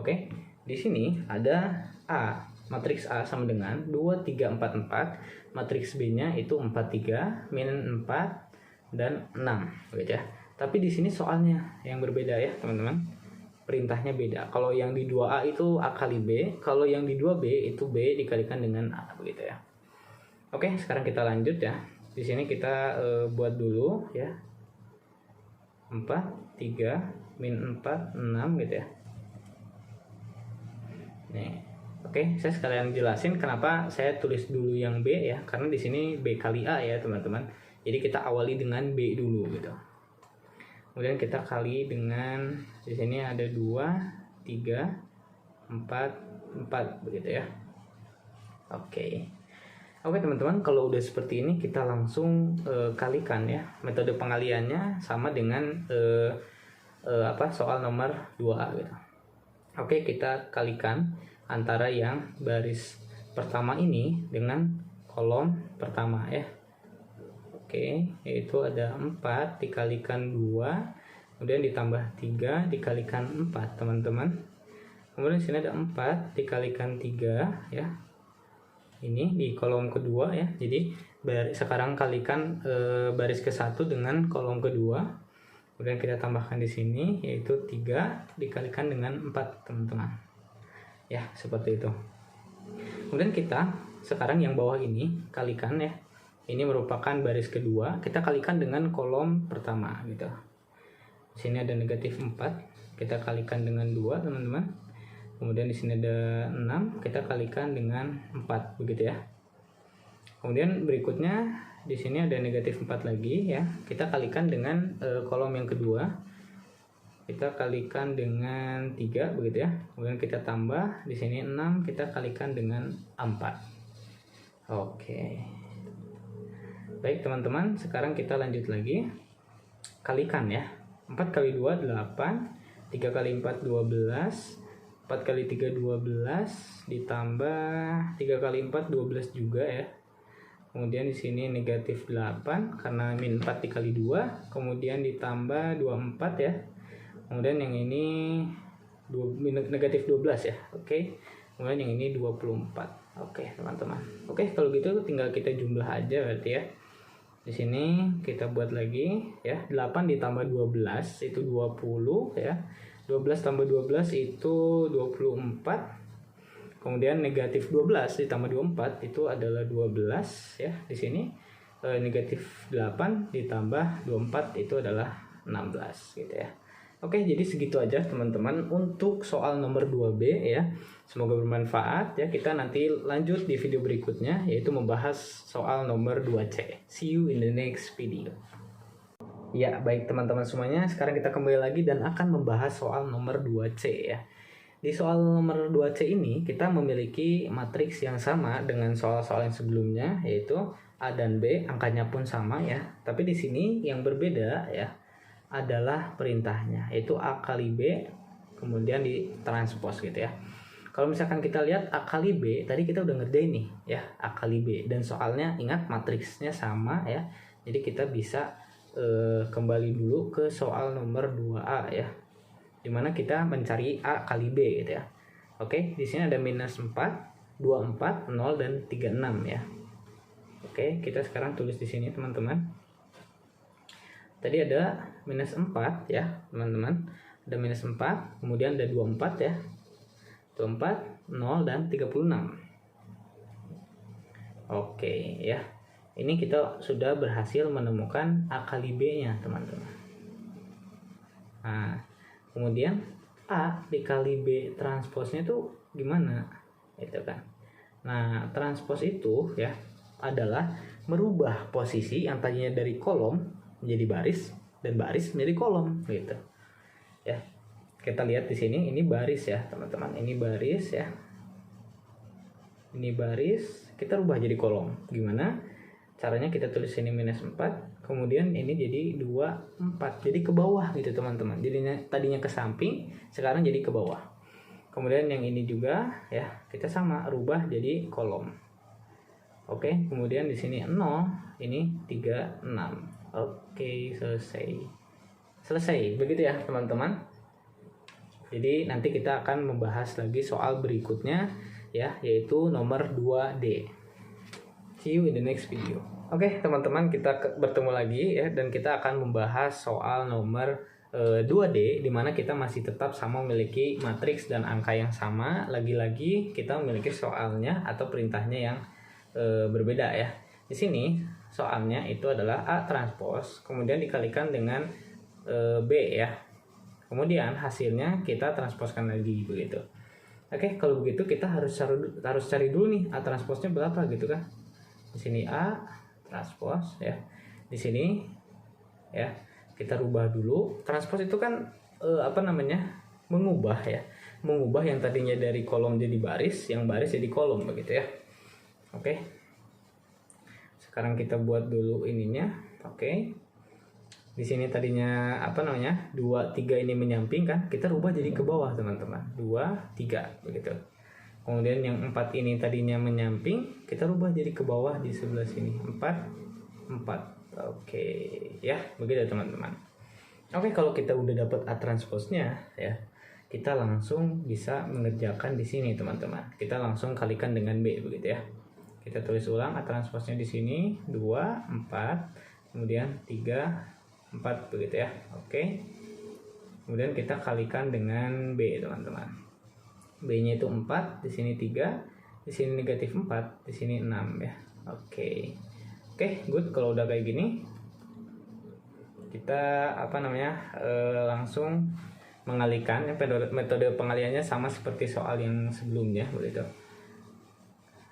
Oke. Di sini ada A, matriks A sama dengan 2, 3, 4, 4. Matriks B-nya itu 4, 3, min 4, dan 6. Begitu ya. Tapi di sini soalnya yang berbeda ya teman-teman. Perintahnya beda. Kalau yang di 2A itu A kali B. Kalau yang di 2B itu B dikalikan dengan A. Begitu ya. Oke, sekarang kita lanjut ya. Di sini kita buat dulu ya. 4, 3, min 4, 6 gitu ya. Nih, oke, saya sekalian jelasin kenapa saya tulis dulu yang B ya, karena di sini B kali A ya teman-teman. Jadi kita awali dengan B dulu gitu. Kemudian kita kali dengan di sini ada 2, 3, 4, 4 begitu ya. Oke. Oke teman-teman, kalau udah seperti ini kita langsung kalikan ya. Metode pengaliannya sama dengan soal nomor 2A gitu. Oke, kita kalikan antara yang baris pertama ini dengan kolom pertama ya. Oke, yaitu ada 4 dikalikan 2, kemudian ditambah 3 dikalikan 4 teman-teman. Kemudian di sini ada 4 dikalikan 3 ya. Ini di kolom kedua ya. Jadi sekarang kalikan baris ke-1 dengan kolom kedua. Kemudian kita tambahkan di sini yaitu 3 dikalikan dengan 4 teman-teman. Ya, seperti itu. Kemudian kita sekarang yang bawah ini kalikan ya. Ini merupakan baris kedua, kita kalikan dengan kolom pertama gitu. Di sini ada negatif 4, kita kalikan dengan 2 teman-teman. Kemudian di sini ada 6, kita kalikan dengan 4 begitu ya. Kemudian berikutnya di sini ada negatif 4 lagi ya. Kita kalikan dengan kolom yang kedua. kita kalikan dengan 3 begitu ya. Kemudian kita tambah di sini 6 kita kalikan dengan 4. Oke. Baik teman-teman, sekarang kita lanjut lagi. Kalikan ya. 4 kali 2 8, 3 kali 4 12, 4 kali 3 12 ditambah 3 kali 4 12 juga ya. Kemudian di sini negatif 8 karena min 4 dikali 2, kemudian ditambah 24 ya. Kemudian yang ini negatif 12 ya. Oke. Kemudian yang ini 24. Oke, teman-teman. Oke, kalau gitu tinggal kita jumlah aja berarti ya. Di sini kita buat lagi ya. 8 ditambah 12 itu 20 ya. 12 tambah 12 itu 24. Kemudian negatif 12 ditambah 24 itu adalah 12 ya. Di sini negatif 8 ditambah 24 itu adalah 16 gitu ya. Oke, jadi segitu aja teman-teman untuk soal nomor 2B ya. Semoga bermanfaat ya. Kita nanti lanjut di video berikutnya yaitu membahas soal nomor 2C. See you in the next video. Ya, baik teman-teman semuanya, sekarang kita kembali lagi dan akan membahas soal nomor 2C ya. Di soal nomor 2C ini kita memiliki matriks yang sama dengan soal-soal yang sebelumnya yaitu A dan B, angkanya pun sama ya. Tapi di sini yang berbeda ya adalah perintahnya yaitu A kali B kemudian ditranspos gitu ya. Kalau misalkan kita lihat A kali B tadi kita udah ngerjain nih ya, A kali B, dan soalnya ingat matriksnya sama ya. Jadi kita bisa kembali dulu ke soal nomor 2A ya, dimana kita mencari A kali B gitu ya. Oke, di sini ada minus 4, 24, 0 dan 36 ya. Oke, kita sekarang tulis di sini teman-teman. Tadi ada minus 4 ya teman-teman, ada minus 4, kemudian ada 24 ya, 24, 0 dan 36. Oke ya, ini kita sudah berhasil menemukan A kali B nya teman-teman. Nah, kemudian A dikali B transposnya itu gimana itu kan. Nah, transpos itu ya adalah merubah posisi yang tadinya dari kolom menjadi baris dan baris menjadi kolom gitu ya. Kita lihat di sini ini baris ya teman-teman, ini baris ya, ini baris, kita rubah jadi kolom. Gimana caranya? Kita tulis ini minus 4, kemudian ini jadi 24, jadi ke bawah gitu teman-teman. Jadinya tadinya ke samping, sekarang jadi ke bawah. Kemudian yang ini juga ya kita sama rubah jadi kolom. Oke, kemudian di sini 0, ini 36. Oke, selesai begitu ya teman-teman. Jadi nanti kita akan membahas lagi soal berikutnya ya, yaitu nomor 2D. See you in the next video. Oke teman-teman, kita bertemu lagi ya, dan kita akan membahas soal nomor 2D, dimana kita masih tetap sama memiliki matriks dan angka yang sama. Lagi-lagi kita memiliki soalnya atau perintahnya yang berbeda ya. Di sini soalnya itu adalah A transpos kemudian dikalikan dengan B ya. Kemudian hasilnya kita transposkan lagi begitu. Oke, kalau begitu kita harus cari dulu nih A transposnya berapa gitu kan. Di sini A transpos ya. Di sini ya kita rubah dulu. Transpos itu kan mengubah ya. Mengubah yang tadinya dari kolom jadi baris, yang baris jadi kolom begitu ya. Oke. Sekarang kita buat dulu ininya. Oke. Di sini tadinya 2, 3 ini menyamping kan, kita rubah jadi ke bawah teman-teman. 2, 3 begitu. Kemudian yang 4 ini tadinya menyamping, kita rubah jadi ke bawah di sebelah sini. 4, 4. Oke, ya, begitu teman-teman. Oke, kalau kita udah dapat A transposnya ya, kita langsung bisa mengerjakan di sini teman-teman. Kita langsung kalikan dengan B begitu ya. Kita tulis ulang A transposnya di sini 2, 4, kemudian 3, 4 begitu ya. Oke. Kemudian kita kalikan dengan B teman-teman. B-nya itu 4, di sini 3, di sini negatif 4, di sini 6 ya. Oke. Oke, good. Kalau udah kayak gini, kita langsung mengalihkan. Metode pengalihannya sama seperti soal yang sebelumnya begitu.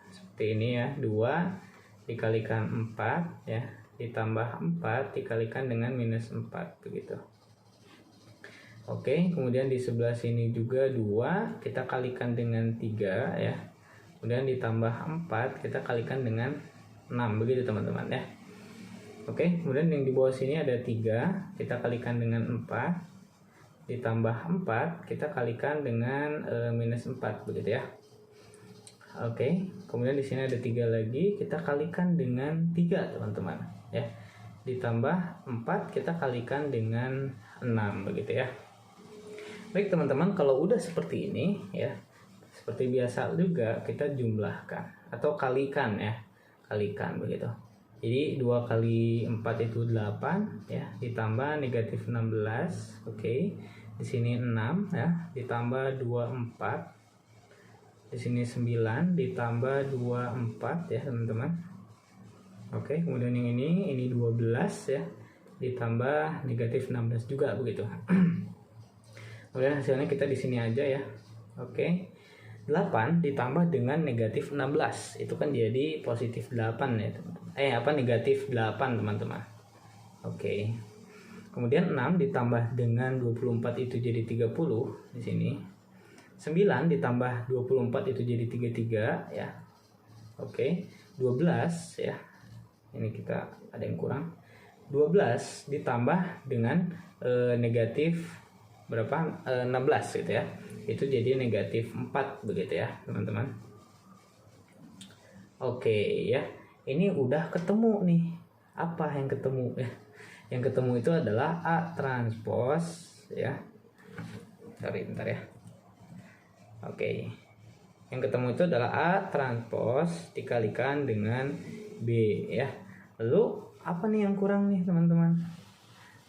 Seperti ini ya, 2 dikalikan 4 ya, ditambah 4 dikalikan dengan minus 4 begitu. Oke, kemudian di sebelah sini juga 2, kita kalikan dengan 3 ya. Kemudian ditambah 4, kita kalikan dengan 6, begitu teman-teman ya. Oke, kemudian yang di bawah sini ada 3, kita kalikan dengan 4, ditambah 4, kita kalikan dengan minus 4, begitu ya. Oke, kemudian di sini ada 3 lagi, kita kalikan dengan 3 teman-teman ya. Ditambah 4, kita kalikan dengan 6, begitu ya. Baik teman-teman, kalau udah seperti ini ya, seperti biasa juga kita jumlahkan atau kalikan ya, kalikan begitu. Jadi 2 kali 4 itu 8 ya, ditambah negatif 16. Oke, di sini 6 ya, ditambah 24. Di sini 9 ditambah 24 ya teman-teman. Oke, kemudian yang ini 12 ya, ditambah negatif 16 juga begitu. Kemudian hasilnya kita di sini aja ya. Oke, 8 ditambah dengan negatif 16 itu kan jadi positif 8 ya teman-teman. Negatif 8 teman-teman. Oke, kemudian 6 ditambah dengan 24 itu jadi 30 di sini. 9 ditambah 24 itu jadi 33 ya. Oke, 12 ya. Ini kita ada yang kurang. 12 ditambah dengan negatif berapa? 16 gitu ya. Itu jadi negatif 4 begitu ya, teman-teman. Oke ya. Ini udah ketemu nih. Apa yang ketemu ya? Yang ketemu itu adalah A transpos ya. Sorry, bentar ya. Oke, yang ketemu itu adalah A transpos dikalikan dengan B ya. Lalu apa nih yang kurang nih teman-teman?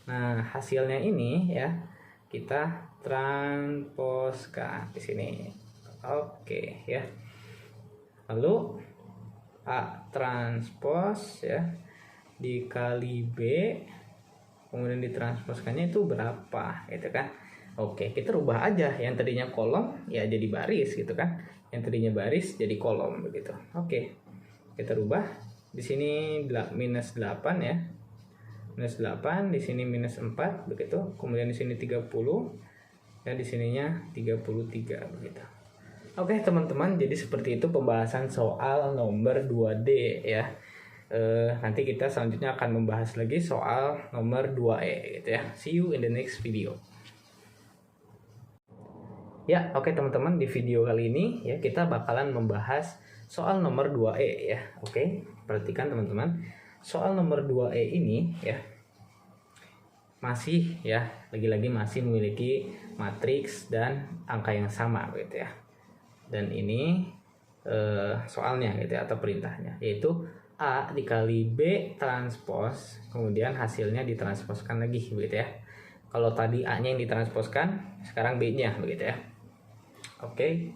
Nah, hasilnya ini ya kita transposkan di sini. Oke ya. Lalu A transpos ya dikali B, kemudian ditransposkannya itu berapa gitu kan? Oke, kita rubah aja yang tadinya kolom ya jadi baris gitu kan. Yang tadinya baris jadi kolom begitu. Oke. Kita rubah. Di sini minus 8 ya. Minus 8, di sini minus 4 begitu. Kemudian di sini 30 dan di sininya 33 begitu. Oke, teman-teman, jadi seperti itu pembahasan soal nomor 2D ya. Nanti kita selanjutnya akan membahas lagi soal nomor 2E gitu ya. See you in the next video. Ya, oke teman-teman, di video kali ini ya kita bakalan membahas soal nomor 2E ya. Oke, perhatikan teman-teman. Soal nomor 2E ini ya masih ya, lagi-lagi masih memiliki matriks dan angka yang sama gitu ya. Dan ini soalnya gitu ya, atau perintahnya, yaitu A dikali B transpos, kemudian hasilnya ditransposkan lagi begitu ya. Kalau tadi A-nya yang ditransposkan, sekarang B-nya begitu ya. Oke,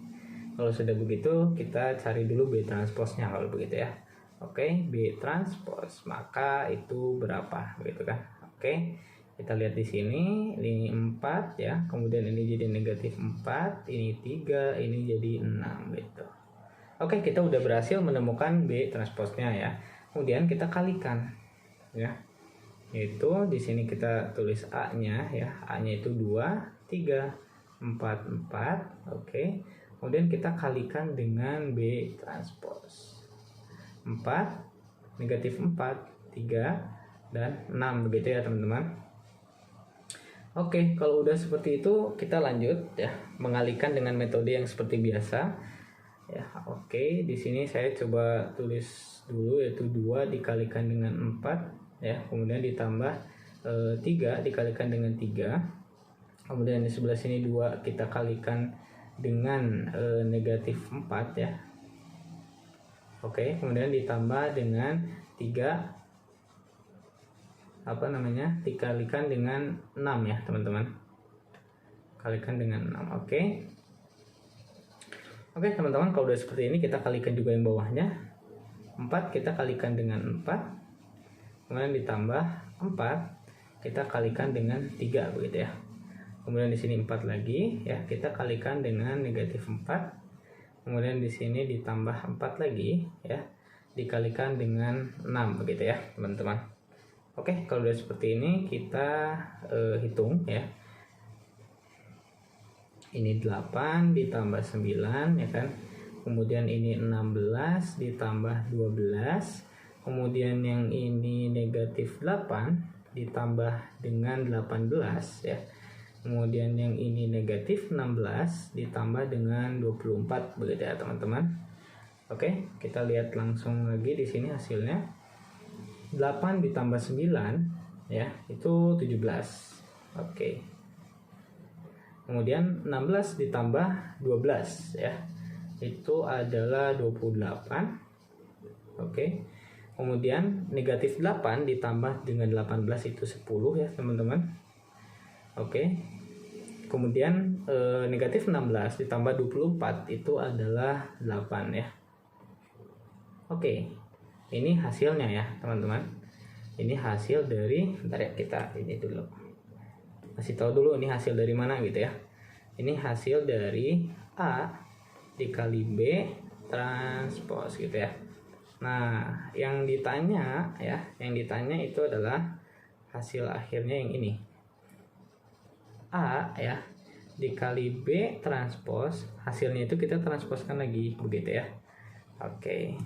kalau sudah begitu kita cari dulu B transposnya kalau begitu ya. Oke, B transpos maka itu berapa begitu kan? Oke, kita lihat di sini ini 4 ya, kemudian ini jadi negatif 4, ini 3, ini jadi 6 gitu. Oke, kita udah berhasil menemukan B transposnya ya. Kemudian kita kalikan ya. Yaitu di sini kita tulis A-nya ya. A-nya itu 2, 3, 4, 4. Oke. Kemudian kita kalikan dengan B transpos. 4, negatif 4, 3, dan 6 begitu ya teman-teman. Oke, kalau udah seperti itu kita lanjut ya, mengalihkan dengan metode yang seperti biasa. Ya, oke, di sini saya coba tulis dulu yaitu 2 dikalikan dengan 4 ya, kemudian ditambah 3 dikalikan dengan 3. Kemudian di sebelah sini 2 kita kalikan dengan negatif 4 ya. Oke, kemudian ditambah dengan 3 dikalikan dengan 6 ya teman-teman. Kalikan dengan 6. Oke teman-teman, kalau udah seperti ini kita kalikan juga yang bawahnya. 4 kita kalikan dengan 4. Kemudian ditambah 4 kita kalikan dengan 3 begitu ya. Kemudian di sini 4 lagi ya, kita kalikan dengan negatif 4. Kemudian di sini ditambah 4 lagi ya, dikalikan dengan 6 begitu ya teman-teman. Oke, kalau udah seperti ini kita hitung ya. ini 8 ditambah 9 ya kan. Kemudian ini 16 ditambah 12. Kemudian yang ini negatif 8 ditambah dengan 18 ya. Kemudian yang ini negatif 16 ditambah dengan 24 begitu ya teman-teman. Oke, kita lihat langsung lagi di sini hasilnya. 8 ditambah 9 ya, itu 17. Oke. Kemudian 16 ditambah 12 ya. Itu adalah 28. Oke. Kemudian negatif 8 ditambah dengan 18 itu 10 ya, teman-teman. Oke. Kemudian negatif 16 ditambah 24 itu adalah 8 ya. Oke. Ini hasilnya ya, teman-teman. Ini hasil dari, bentar ya, kita ini dulu. Kasih tahu dulu ini hasil dari mana gitu ya. Ini hasil dari A dikali B transpose gitu ya. Nah, yang ditanya ya, yang ditanya itu adalah hasil akhirnya yang ini. A ya dikali B transpose, hasilnya itu kita transposkan lagi begitu ya. Oke.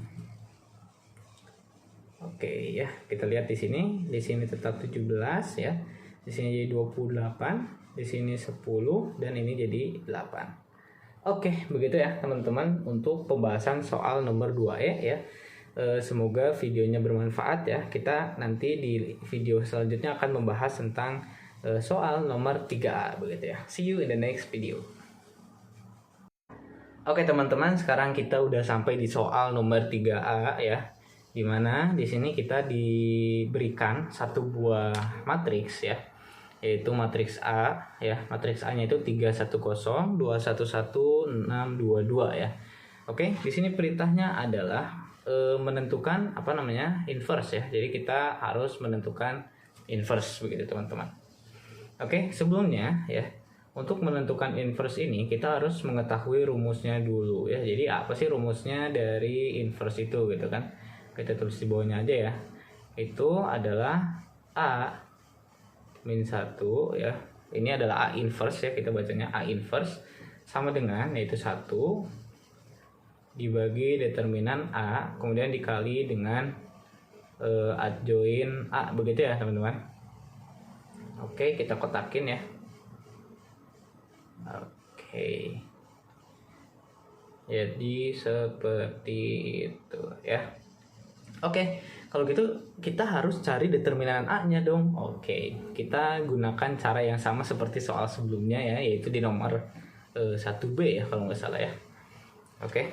Oke ya, kita lihat di sini tetap 17 ya. Di sini jadi 28, di sini 10 dan ini jadi 8. Oke, begitu ya teman-teman untuk pembahasan soal nomor 2E ya. Semoga videonya bermanfaat ya. Kita nanti di video selanjutnya akan membahas tentang soal nomor 3A begitu ya. See you in the next video. Oke teman-teman, sekarang kita udah sampai di soal nomor 3A ya. Dimana di sini kita diberikan satu buah matriks ya, yaitu matriks A ya. Matriks A-nya itu 310, 211, 622 ya. Oke, di sini perintahnya adalah menentukan inverse ya. Jadi kita harus menentukan inverse begitu teman-teman. Oke, sebelumnya ya, untuk menentukan inverse ini kita harus mengetahui rumusnya dulu ya. Jadi apa sih rumusnya dari inverse itu gitu kan? Kita tulis di bawahnya aja ya. Itu adalah A min 1 ya. Ini adalah A inverse ya, kita bacanya A inverse sama dengan yaitu 1 dibagi determinan A kemudian dikali dengan adjoin A begitu ya teman-teman. Oke, kita kotakin ya. Oke. Jadi seperti itu ya. Oke, kalau gitu kita harus cari determinan A-nya dong. Oke, kita gunakan cara yang sama seperti soal sebelumnya ya, yaitu di nomor 1B ya kalau nggak salah ya. Oke.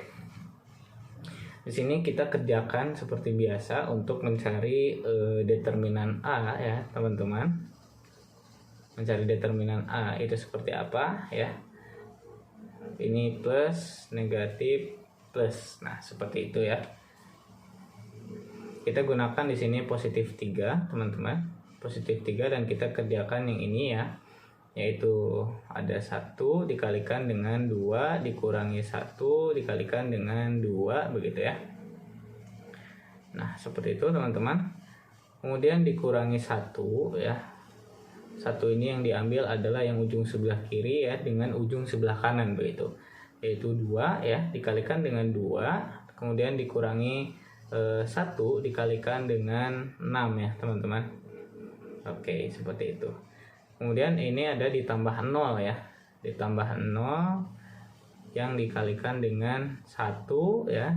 Di sini kita kerjakan seperti biasa untuk mencari determinan A ya, teman-teman. Mencari determinan A itu seperti apa ya? Ini plus, negatif, plus. Nah, seperti itu ya. Kita gunakan di sini positif 3 teman-teman, positif 3, dan kita kerjakan yang ini ya, yaitu ada 1 dikalikan dengan 2 dikurangi 1 dikalikan dengan 2 begitu ya. Nah seperti itu teman-teman. Kemudian dikurangi 1 ya, 1 ini yang diambil adalah yang ujung sebelah kiri ya dengan ujung sebelah kanan begitu, yaitu 2 ya dikalikan dengan 2 kemudian dikurangi 1 dikalikan dengan 6 ya teman-teman. Oke, seperti itu. Kemudian ini ada ditambah 0 ya, ditambah 0 yang dikalikan dengan 1 ya,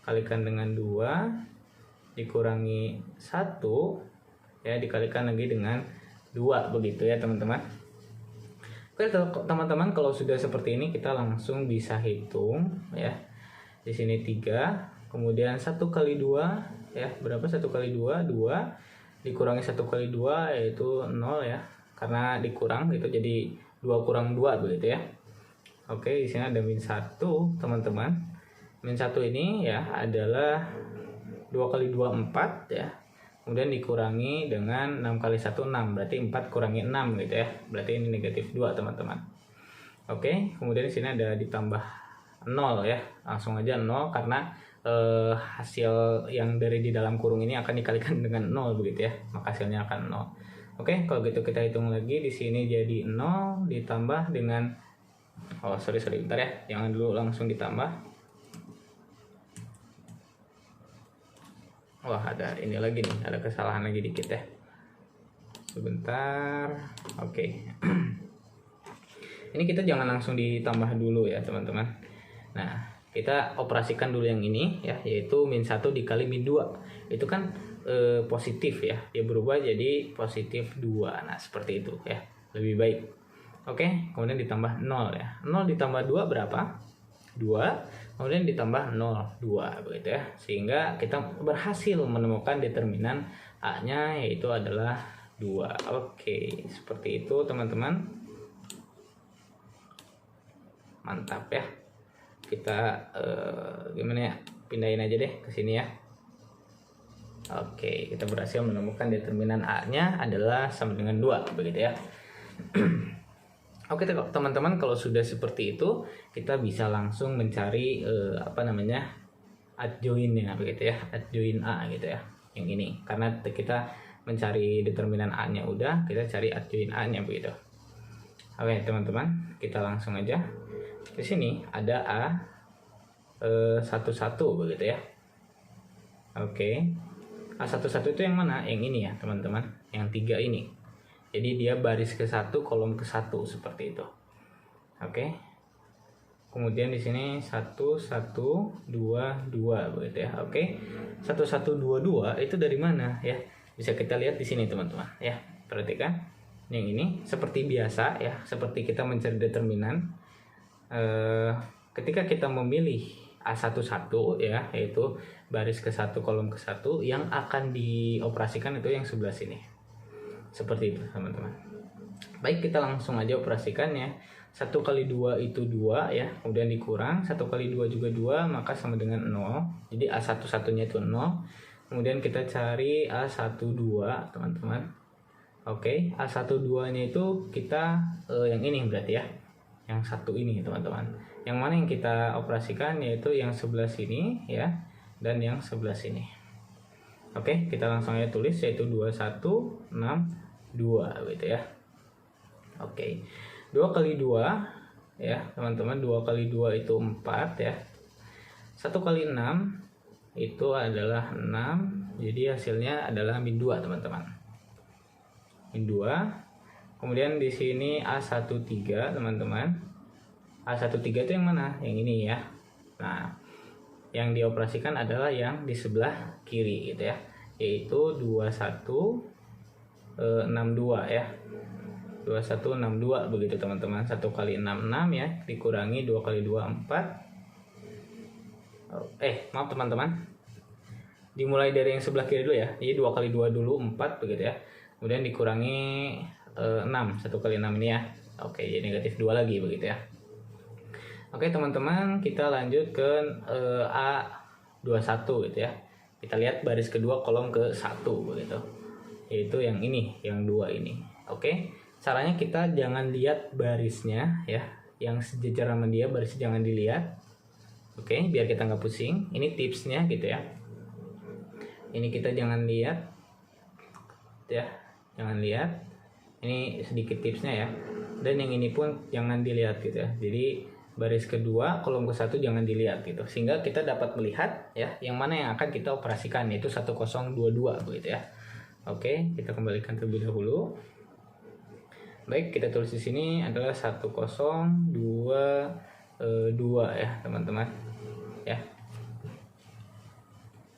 kalikan dengan 2 dikurangi 1 ya dikalikan lagi dengan 2 begitu ya teman-teman. Oke teman-teman, kalau sudah seperti ini kita langsung bisa hitung ya. Di sini 3, kemudian 1 kali 2 ya, berapa 1 kali 2? 2 dikurangi 1 kali 2 yaitu 0 ya, karena dikurang itu jadi 2 kurang 2 begitu ya. Oke, di sini ada min 1 teman-teman. Min 1 ini ya adalah 2 kali 2 4 ya, kemudian dikurangi dengan 6 kali 1 6, berarti 4 kurangi 6 gitu ya, berarti ini negatif 2 teman-teman. Oke, kemudian di sini ada ditambah 0 ya, langsung aja 0 karena hasil yang dari di dalam kurung ini akan dikalikan dengan 0 begitu ya, maka hasilnya akan 0. Oke, kalau gitu kita hitung lagi. Di sini jadi 0 ditambah dengan Oh sorry bentar ya, jangan dulu langsung ditambah. Wah ada ini lagi nih, ada kesalahan lagi dikit ya. Sebentar. Oke. Ini kita jangan langsung ditambah dulu ya teman-teman. Nah kita operasikan dulu yang ini ya, yaitu -1 dikali -2. Itu kan positif ya, dia berubah jadi +2. Nah seperti itu ya, lebih baik. Oke, kemudian ditambah 0 ya. 0 ditambah 2 berapa? 2. Kemudian ditambah 0, 2 begitu ya. Sehingga kita berhasil menemukan determinan A-nya, yaitu adalah 2. Oke, seperti itu teman-teman. Mantap ya. Kita gimana ya? Pindahin aja deh ke sini ya. Oke, kita berhasil menemukan determinan A-nya adalah sama dengan 2 begitu ya. Oke teman-teman, kalau sudah seperti itu kita bisa langsung mencari adjoinnya begitu ya, adjoin A gitu ya, yang ini. Karena kita mencari determinan A-nya udah, kita cari adjoin A-nya begitu. Oke teman-teman, kita langsung aja. Di sini ada A11 begitu ya. Oke. A11 itu yang mana? Yang ini ya teman-teman, yang 3 ini. Jadi dia baris ke-1 kolom ke-1 seperti itu. Oke. Kemudian di sini 1 1 2 2 begitu ya. Oke. 1 1 2 2 itu dari mana ya? Bisa kita lihat di sini teman-teman ya. Perhatikan. Yang ini seperti biasa ya, seperti kita mencari determinan. Ketika kita memilih A11 ya, yaitu baris ke-1 kolom ke-1, yang akan dioperasikan itu yang sebelah sini. Seperti itu teman-teman. Baik, kita langsung aja operasikannya. 1 kali 2 itu 2 ya, kemudian dikurang 1 kali 2 juga 2, maka sama dengan 0. Jadi A11 nya itu 0. Kemudian kita cari A12 teman-teman. Oke, A12 nya itu kita yang ini berarti ya, yang satu ini teman-teman. Yang mana yang kita operasikan yaitu yang sebelah sini ya, dan yang sebelah sini. Oke, kita langsung aja tulis, yaitu 2162 gitu ya. Oke. 2 kali 2 ya, teman-teman. 2 kali 2 itu 4 ya. 1 kali 6 itu adalah 6. Jadi hasilnya adalah -2, teman-teman. -2. Kemudian di sini A13, teman-teman. A13 itu yang mana? Yang ini ya. Nah, yang dioperasikan adalah yang di sebelah kiri gitu ya, yaitu 2162 ya. 2162 begitu teman-teman. 1 kali 6 6 ya, dikurangi 2 kali 2 4. Maaf teman-teman, dimulai dari yang sebelah kiri dulu ya. Jadi 2 kali 2 dulu 4 begitu ya. Kemudian dikurangi 6, 1 kali 6 ini ya. Oke, jadi negatif 2 lagi begitu ya. Oke teman-teman, kita lanjut ke A21 gitu ya. Kita lihat baris kedua kolom ke-1 begitu. Yaitu yang ini, yang 2 ini. Oke. Caranya kita jangan lihat barisnya ya. Yang sejajar sama dia, barisnya jangan dilihat. Oke, biar kita nggak pusing. Ini tipsnya gitu ya. Ini kita jangan lihat. Ya, jangan lihat. Ini sedikit tipsnya ya. Dan yang ini pun jangan dilihat gitu ya. Jadi baris kedua kolom ke-1 jangan dilihat gitu, sehingga kita dapat melihat ya yang mana yang akan kita operasikan, yaitu 1022 begitu ya. Oke, kita kembalikan terlebih dahulu. Baik, kita tulis di sini adalah 1022 ya teman-teman ya.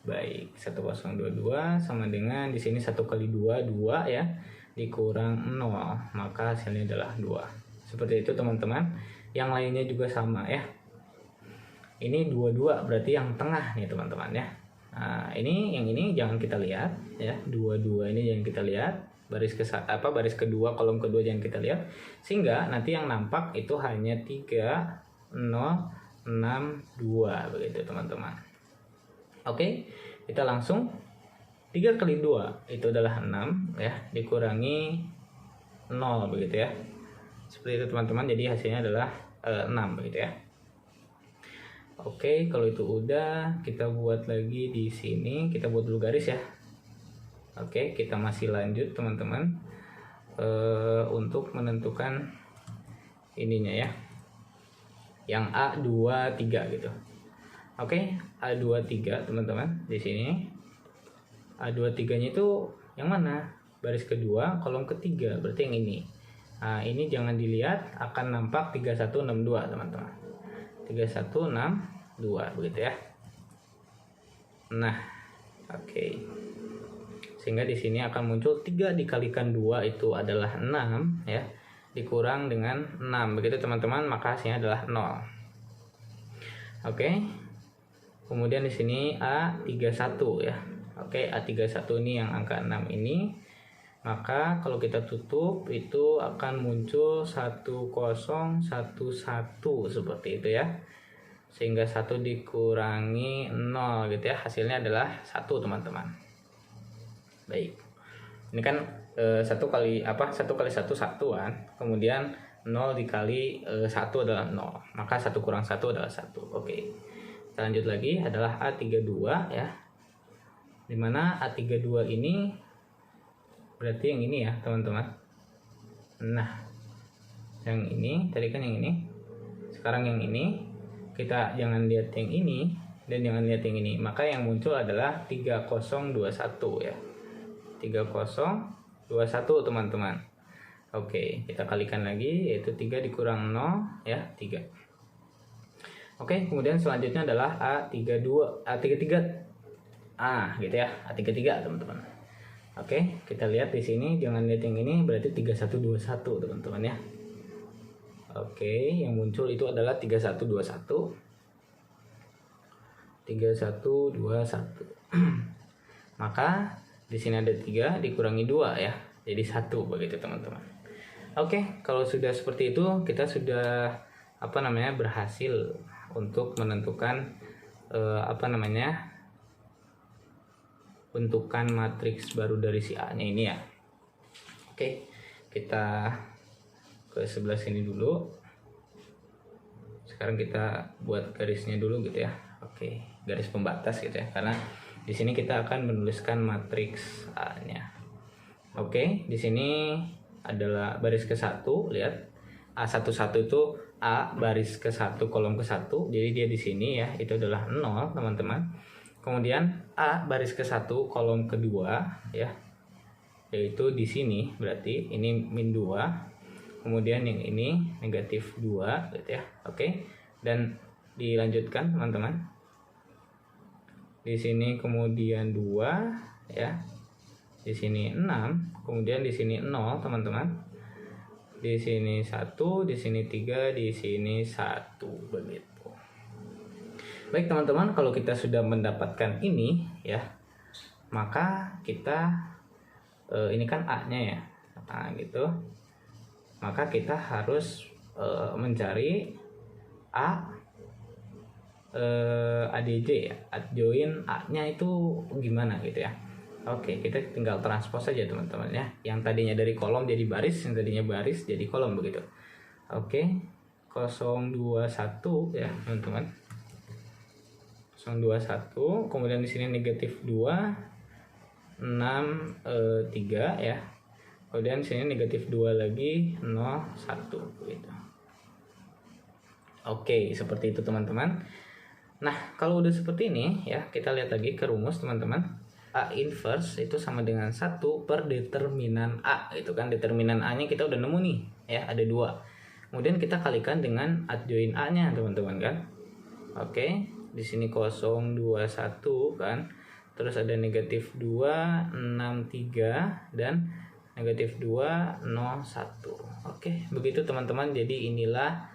Baik, 1022 sama dengan di sini 1 kali 2 2 ya, dikurang 0, maka hasilnya adalah 2. Seperti itu teman-teman. Yang lainnya juga sama ya. Ini 22 berarti yang tengah nih teman-teman ya. Nah, yang ini jangan kita lihat ya. 22 ini jangan kita lihat. Baris kedua kolom kedua jangan kita lihat, sehingga nanti yang nampak itu hanya 3062 begitu teman-teman. Oke, kita langsung 3 kali 2 itu adalah 6 ya, dikurangi 0 begitu ya. Seperti itu teman-teman. Jadi hasilnya adalah 6 begitu ya. Oke, kalau itu udah, kita buat lagi di sini, kita buat dulu garis ya. Oke, kita masih lanjut teman-teman untuk menentukan ininya ya. yang A23 gitu. Oke, A23 teman-teman. Di sini A23-nya itu yang mana? Baris kedua, kolom ketiga, berarti yang ini. Nah, ini jangan dilihat, akan nampak 3162 teman-teman. 3162 begitu ya. Nah, oke. Sehingga di sini akan muncul 3 dikalikan 2 itu adalah 6 ya. Dikurang dengan 6 begitu teman-teman, maka hasilnya adalah 0. Oke. Kemudian di sini A31 ya. Oke, A31 ini yang angka 6 ini. Maka kalau kita tutup itu akan muncul 1011 seperti itu ya. Sehingga 1 dikurangi 0 gitu ya. Hasilnya adalah 1 teman-teman. Baik. Ini kan 1 kali 1 satuan, kemudian 0 dikali 1 adalah 0, maka 1 kurang 1 adalah 1. Oke, kita lanjut lagi, adalah A32 ya, dimana A32 ini berarti yang ini ya teman-teman. Nah, yang ini tadi kan yang ini, sekarang yang ini, kita jangan lihat yang ini dan jangan lihat yang ini, maka yang muncul adalah 3021 ya, 3021 teman-teman. Oke, kita kalikan lagi, yaitu 3 dikurang 0 ya, 3. Oke, kemudian selanjutnya adalah A33 gitu ya, A33 teman-teman. Oke, kita lihat di sini, jangan lihat yang ini, berarti 3121 teman-teman ya. Oke, yang muncul itu adalah 3121. 3121. Maka di sini ada 3 dikurangi 2 ya, jadi 1 begitu teman-teman. Oke, kalau sudah seperti itu, kita sudah berhasil untuk menentukan bentukan matriks baru dari si A-nya ini ya. Oke, kita ke sebelah sini dulu. Sekarang kita buat garisnya dulu gitu ya. Oke, garis pembatas gitu ya, karena di sini kita akan menuliskan matriks A-nya. Oke, di sini adalah baris ke-1, lihat. A11 itu A baris ke-1 kolom ke-1. Jadi dia di sini ya, itu adalah 0, teman-teman. Kemudian A baris ke-1 kolom kedua ya. Yaitu di sini, berarti ini min 2. Kemudian yang ini negatif 2 gitu ya. Oke. Dan dilanjutkan, teman-teman. Di sini kemudian 2 ya. Di sini 6, kemudian di sini 0, teman-teman. Di sini 1, di sini 3, di sini 1 begitu. Baik, teman-teman, kalau kita sudah mendapatkan ini ya, maka kita ini kan A-nya ya. Nah, gitu. Maka kita harus mencari ADJ ya, adjoin A-nya itu gimana gitu ya. Oke, kita tinggal transpose saja teman-teman ya. Yang tadinya dari kolom jadi baris, yang tadinya baris jadi kolom begitu. Oke, 021 ya teman-teman. 021, kemudian di sini negatif 2, 6, 3 ya. Kemudian di sini negatif 2 lagi, 0, 1 gitu. Oke, seperti itu teman-teman. Nah, kalau udah seperti ini ya, kita lihat lagi ke rumus teman-teman. A inverse itu sama dengan 1 per determinan A gitu kan. Determinan A nya kita udah nemu nih ya, ada 2. Kemudian kita kalikan dengan adjoin A nya teman-teman kan. Oke, di sini 021 kan. Terus ada negatif 2, 6, 3 dan negatif 2, 0, 1. Oke, begitu teman-teman. Jadi inilah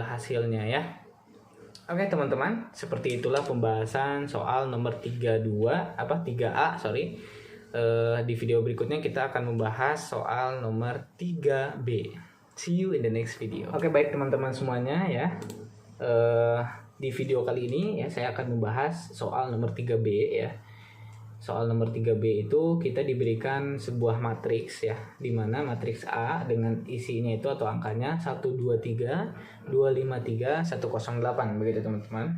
hasilnya ya. Oke teman-teman, seperti itulah pembahasan soal nomor 3A. Di video berikutnya kita akan membahas soal nomor 3B. See you in the next video. Oke, baik teman-teman semuanya ya. Di video kali ini ya, saya akan membahas soal nomor 3B ya. Soal nomor 3B itu kita diberikan sebuah matriks ya, di mana matriks A dengan isinya itu atau angkanya 123, 253, 108 begitu teman-teman.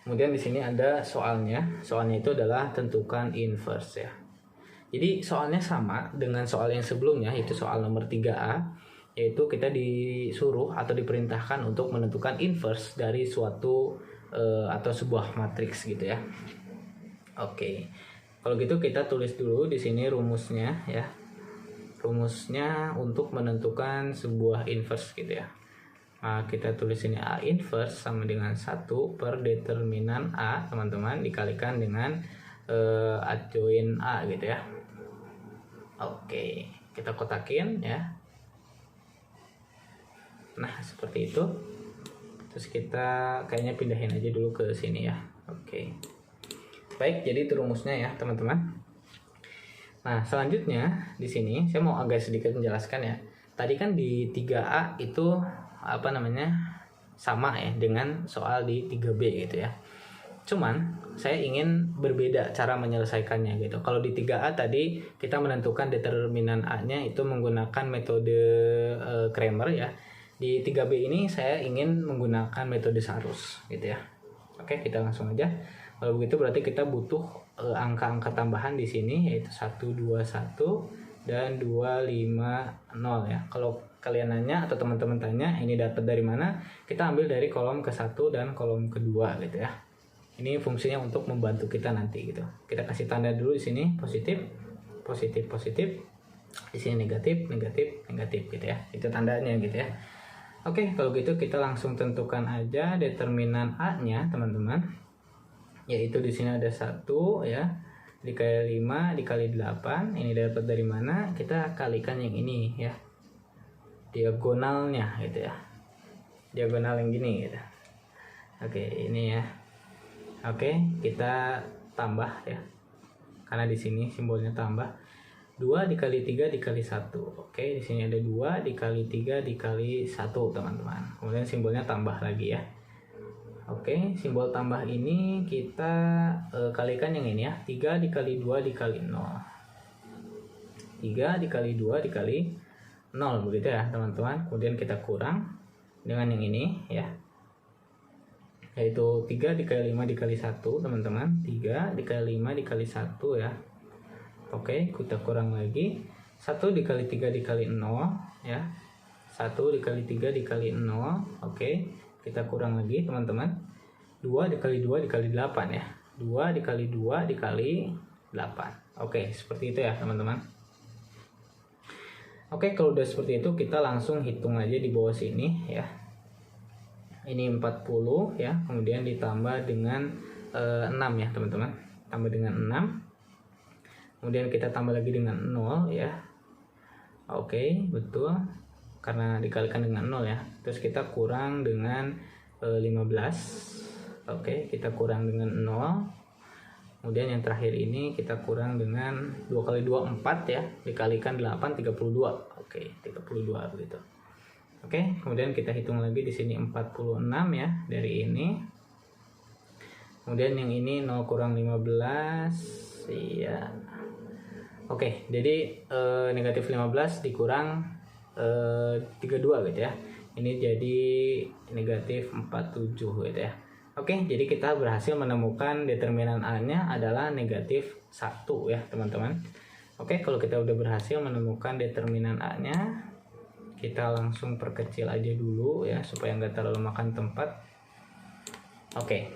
Kemudian di sini ada soalnya. Soalnya itu adalah tentukan inverse ya. Jadi soalnya sama dengan soal yang sebelumnya, itu soal nomor 3A, yaitu kita disuruh atau diperintahkan untuk menentukan inverse dari suatu atau sebuah matriks gitu ya. Oke. Kalau gitu kita tulis dulu di sini rumusnya ya. Rumusnya untuk menentukan sebuah inverse gitu ya. Nah, kita tulis ini A inverse sama dengan 1 per determinan A teman-teman dikalikan dengan adjoin A gitu ya. Oke, kita kotakin ya. Nah, seperti itu. Terus kita kayaknya pindahin aja dulu ke sini ya. Oke. Baik, jadi itu rumusnya ya, teman-teman. Nah, selanjutnya di sini saya mau agak sedikit menjelaskan ya. Tadi kan di 3A itu sama ya dengan soal di 3B gitu ya. Cuman saya ingin berbeda cara menyelesaikannya gitu. Kalau di 3A tadi kita menentukan determinan A-nya itu menggunakan metode Cramer ya. Di 3B ini saya ingin menggunakan metode Sarus gitu ya. Oke, kita langsung aja. Kalau begitu berarti kita butuh angka-angka tambahan di sini yaitu 121 dan 250 ya. Kalau kalian nanya atau teman-teman tanya ini dapat dari mana, kita ambil dari kolom ke-1 dan kolom kedua gitu ya. Ini fungsinya untuk membantu kita nanti gitu. Kita kasih tanda dulu di sini positif, positif, positif. Di sini negatif, negatif, negatif gitu ya. Itu tandanya gitu ya. Oke, kalau gitu kita langsung tentukan aja determinan A-nya, teman-teman. Yaitu di sini ada 1 ya. Dikali 5 dikali 8. Ini dapat dari mana? Kita kalikan yang ini ya. Diagonalnya gitu ya. Diagonal yang gini gitu. Oke, ini ya. Oke, kita tambah ya. Karena di sini simbolnya tambah. 2 dikali 3 dikali 1. Oke, di sini ada 2 dikali 3 dikali 1, teman-teman. Kemudian simbolnya tambah lagi ya. Oke, simbol tambah ini kita kalikan yang ini ya. 3 dikali 2 dikali 0. 3 dikali 2 dikali 0 begitu ya, teman-teman. Kemudian kita kurang dengan yang ini ya. Yaitu 3 dikali 5 dikali 1, teman-teman. 3 dikali 5 dikali 1 ya. Oke, kita kurang lagi. 1 dikali 3 dikali 0 ya. 1 dikali 3 dikali 0. Oke, kita kurang lagi, teman-teman. 2 dikali 2 dikali 8 ya. 2 dikali 2 dikali 8. Oke, seperti itu ya, teman-teman. Oke, kalau udah seperti itu kita langsung hitung aja di bawah sini ya. Ini 40 ya, kemudian ditambah dengan 6 ya, teman-teman. Tambah dengan 6. Kemudian kita tambah lagi dengan 0 ya. Oke, betul. Karena dikalikan dengan 0 ya. Terus kita kurang dengan 15. Oke, kita kurang dengan 0. Kemudian yang terakhir ini kita kurang dengan 2 kali 2 4 ya. Dikalikan 8 32. Oke, 32 begitu. Oke, kemudian kita hitung lagi di sini 46 ya dari ini. Kemudian yang ini 0 kurang 15 iya. Oke, jadi negatif 15 dikurang 32 gitu ya. Ini jadi negatif 47 gitu ya. Oke, jadi kita berhasil menemukan determinan A-nya adalah negatif 1 ya, teman-teman. Oke, kalau kita udah berhasil menemukan determinan A-nya, kita langsung perkecil aja dulu ya, supaya nggak terlalu makan tempat. Oke.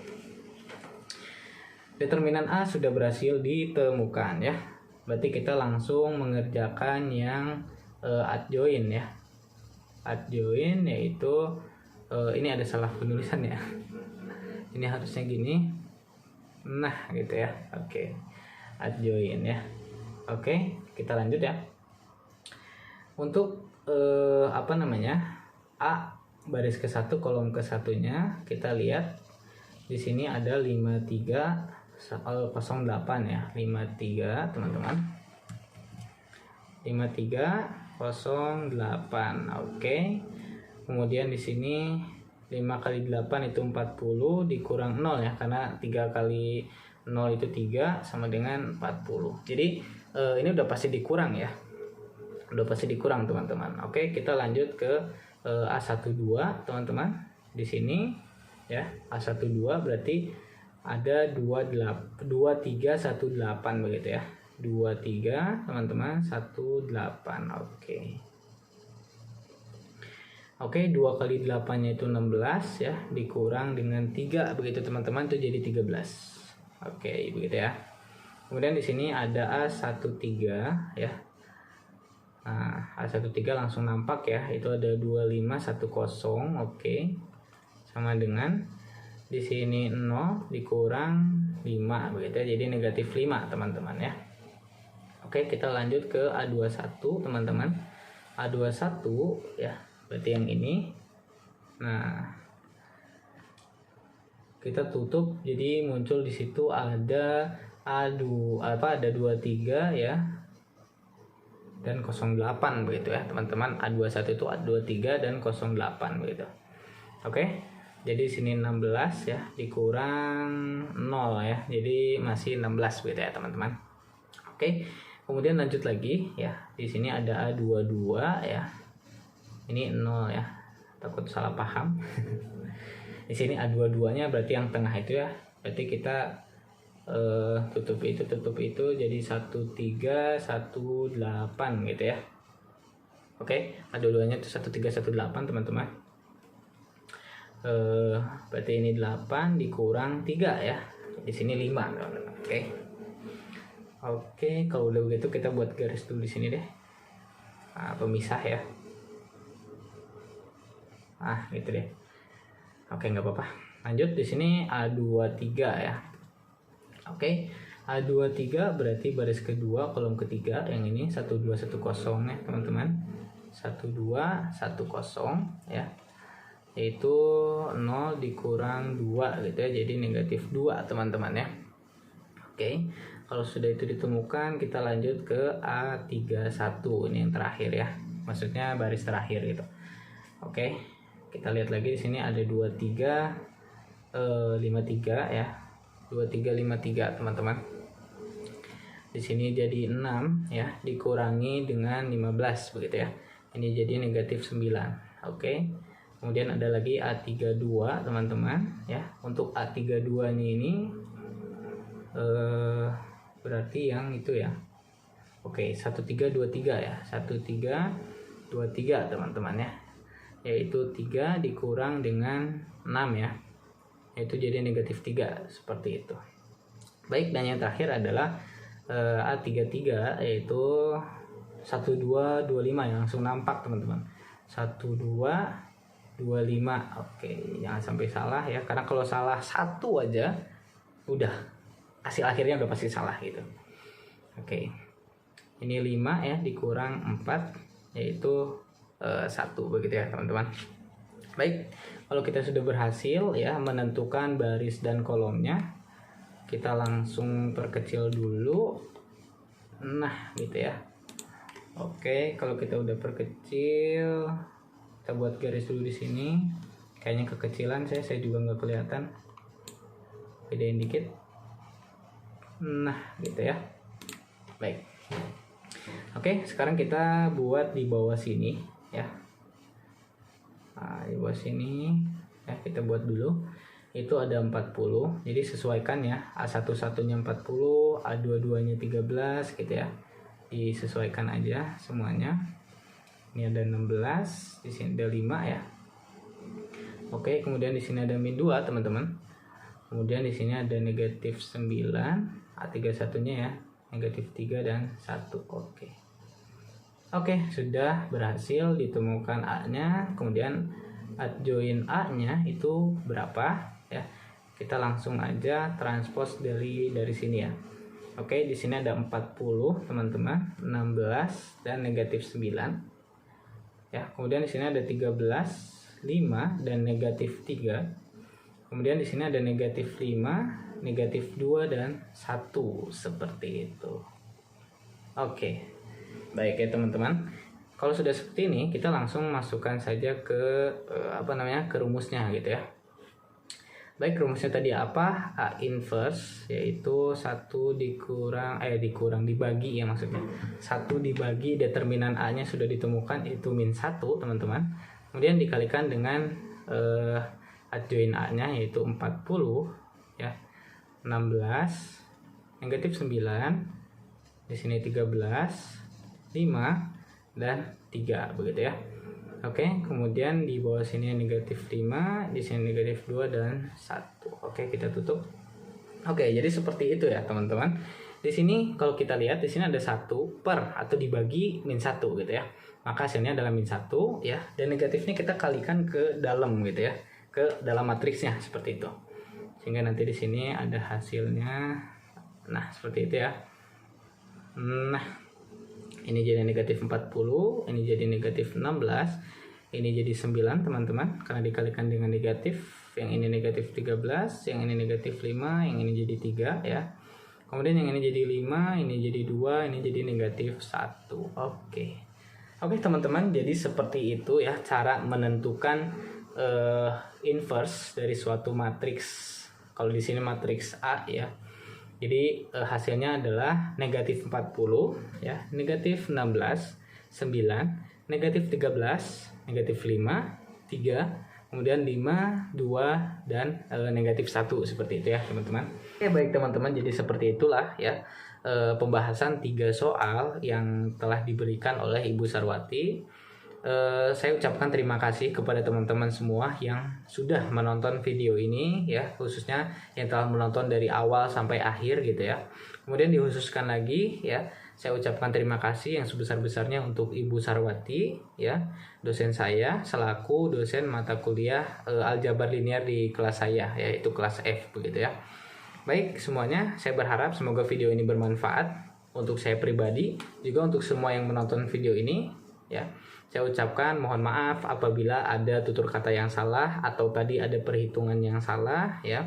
Determinan A sudah berhasil ditemukan ya. Berarti kita langsung mengerjakan yang adjoin ya. Adjoin yaitu ini ada salah penulisan ya. Ini harusnya gini. Nah, gitu ya. Oke. Adjoin ya. Oke, kita lanjut ya. Untuk A baris ke-1 kolom ke-1-nya kita lihat di sini ada 5308 ya. 53, teman-teman. 5308. Oke. Kemudian di sini 5 kali 8 itu 40 dikurang 0 ya, karena 3 kali 0 itu 3 sama dengan 40. Jadi ini udah pasti dikurang ya. Udah pasti dikurang, teman-teman. Oke, kita lanjut ke A12, teman-teman. Di sini ya, A12 berarti ada 2318 begitu ya. 23, teman-teman, 18. Oke. Oke, 2 kali 8-nya itu 16 ya, dikurang dengan 3 begitu teman-teman, itu jadi 13. Oke, begitu ya. Kemudian di sini ada A13 ya. Nah, A13 langsung nampak ya, itu ada 2510. Oke. Sama dengan di sini 0 dikurang 5 begitu ya, jadi negatif 5 teman-teman ya. Oke, kita lanjut ke A21 teman-teman. A21 ya, berarti yang ini. Nah, kita tutup, jadi muncul di situ ada ada 23 ya dan 08 begitu ya teman-teman. A21 itu A23 dan 08 begitu. Oke, jadi sini 16 ya dikurang 0 ya, jadi masih 16 begitu ya teman-teman. Oke, kemudian lanjut lagi ya, di sini ada A22 ya, ini 0 ya, takut salah paham. Di sini A22-nya berarti yang tengah itu ya, berarti kita tutup itu jadi 1318 gitu ya. Oke, A22-nya itu 1318 teman-teman. Berarti ini 8 dikurang 3 ya, di sini 5 teman-teman. Oke, kalau udah begitu kita buat garis dulu di sini deh, pemisah ya. Gitu deh. Oke, nggak apa-apa. Lanjut di sini A23 ya. Oke, A23 berarti baris kedua kolom ketiga, yang ini 1210 ya teman-teman. 1210 ya. Yaitu 0 dikurang 2 gitu ya, jadi negatif 2 teman-teman ya. Oke, kalau sudah itu ditemukan, kita lanjut ke A31, ini yang terakhir ya, maksudnya baris terakhir gitu. Oke, kita lihat lagi di sini ada 2353 ya, 2353 teman-teman. Di sini jadi 6 ya, dikurangi dengan 15 begitu ya, ini jadi negatif 9. Oke, kemudian ada lagi A32 teman-teman ya. Untuk A32 ini berarti yang itu ya. Oke, 1323 ya, 1323 teman-teman ya, yaitu 3 dikurang dengan 6 ya, yaitu jadi negatif 3 seperti itu. Baik, dan yang terakhir adalah A33 yaitu 1225 yang langsung nampak teman-teman, 1225. Oke, jangan sampai salah ya, karena kalau salah satu aja udah hasil akhirnya udah pasti salah gitu. Oke, ini 5 ya dikurang 4 yaitu 1 begitu ya teman-teman. Baik, kalau kita sudah berhasil ya menentukan baris dan kolomnya, kita langsung perkecil dulu. Nah, gitu ya. Oke, kalau kita udah perkecil, kita buat garis dulu di sini. Kayaknya kekecilan saya juga nggak kelihatan. Bedain dikit. Nah, gitu ya. Baik. Oke, sekarang kita buat di bawah sini ya. Nah, di bawah sini ya kita buat dulu. Itu ada 40. Jadi sesuaikan ya. A11-nya 40, A22-nya 13 gitu ya. Disesuaikan aja semuanya. Ini ada 16, di sini ada 5 ya. Oke, kemudian di sini ada min 2, teman-teman. Kemudian di sini ada negatif 9, A31-nya ya, negatif 3 dan 1. Oke, sudah berhasil ditemukan A-nya. Kemudian adjoin A-nya itu berapa ya? Kita langsung aja transpose dari sini ya. Oke, di sini ada 40, teman-teman, 16 dan negatif 9. Ya, kemudian di sini ada 13, 5 dan negatif 3. Kemudian di sini ada negatif 5, negatif 2 dan 1 seperti itu. Oke. Baik ya teman-teman. Kalau sudah seperti ini, kita langsung masukkan saja ke ke rumusnya gitu ya. Baik, rumusnya tadi apa? A inverse yaitu 1 dibagi ya, maksudnya 1 dibagi determinan A-nya sudah ditemukan, itu min 1 teman-teman. Kemudian dikalikan dengan adjoin A-nya yaitu 40 ya. 16 negatif 9, di sini 13, 5 dan 3 begitu ya. Oke, kemudian di bawah sini negatif 5, di sini negatif 2 dan 1. Oke, kita tutup. Oke, jadi seperti itu ya teman-teman. Di sini kalau kita lihat di sini ada 1 per atau dibagi min 1 gitu ya. Maka hasilnya adalah min 1 ya. Dan negatifnya kita kalikan ke dalam gitu ya. Ke dalam matriksnya seperti itu. Sehingga nanti di sini ada hasilnya. Nah, seperti itu ya. Nah, ini jadi negatif 40, ini jadi negatif 16, ini jadi 9 teman-teman, karena dikalikan dengan negatif. Yang ini negatif 13, yang ini negatif 5, yang ini jadi 3 ya. Kemudian yang ini jadi 5, ini jadi 2, ini jadi negatif 1. Oke. Oke teman-teman, jadi seperti itu ya cara menentukan inverse dari suatu matriks. Kalau di sini matriks A ya. Jadi hasilnya adalah negatif 40 ya, negatif 16, 9, negatif 13, negatif 5, 3, kemudian 5, 2, dan negatif 1 seperti itu ya teman-teman. Oke, baik teman-teman, jadi seperti itulah ya pembahasan 3 soal yang telah diberikan oleh Ibu Sarwati. Saya ucapkan terima kasih kepada teman-teman semua yang sudah menonton video ini ya, khususnya yang telah menonton dari awal sampai akhir gitu ya. Kemudian dikhususkan lagi ya, saya ucapkan terima kasih yang sebesar-besarnya untuk Ibu Sarwati ya, dosen saya selaku dosen mata kuliah aljabar linear di kelas saya, yaitu kelas F begitu ya. Baik semuanya, saya berharap semoga video ini bermanfaat untuk saya pribadi, juga untuk semua yang menonton video ini ya. Saya ucapkan mohon maaf apabila ada tutur kata yang salah atau tadi ada perhitungan yang salah ya.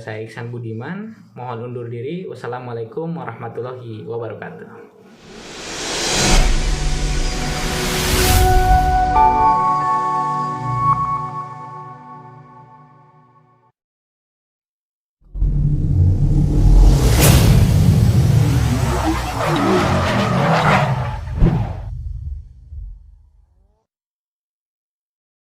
Saya Iksan Budiman, mohon undur diri. Wassalamualaikum warahmatullahi wabarakatuh.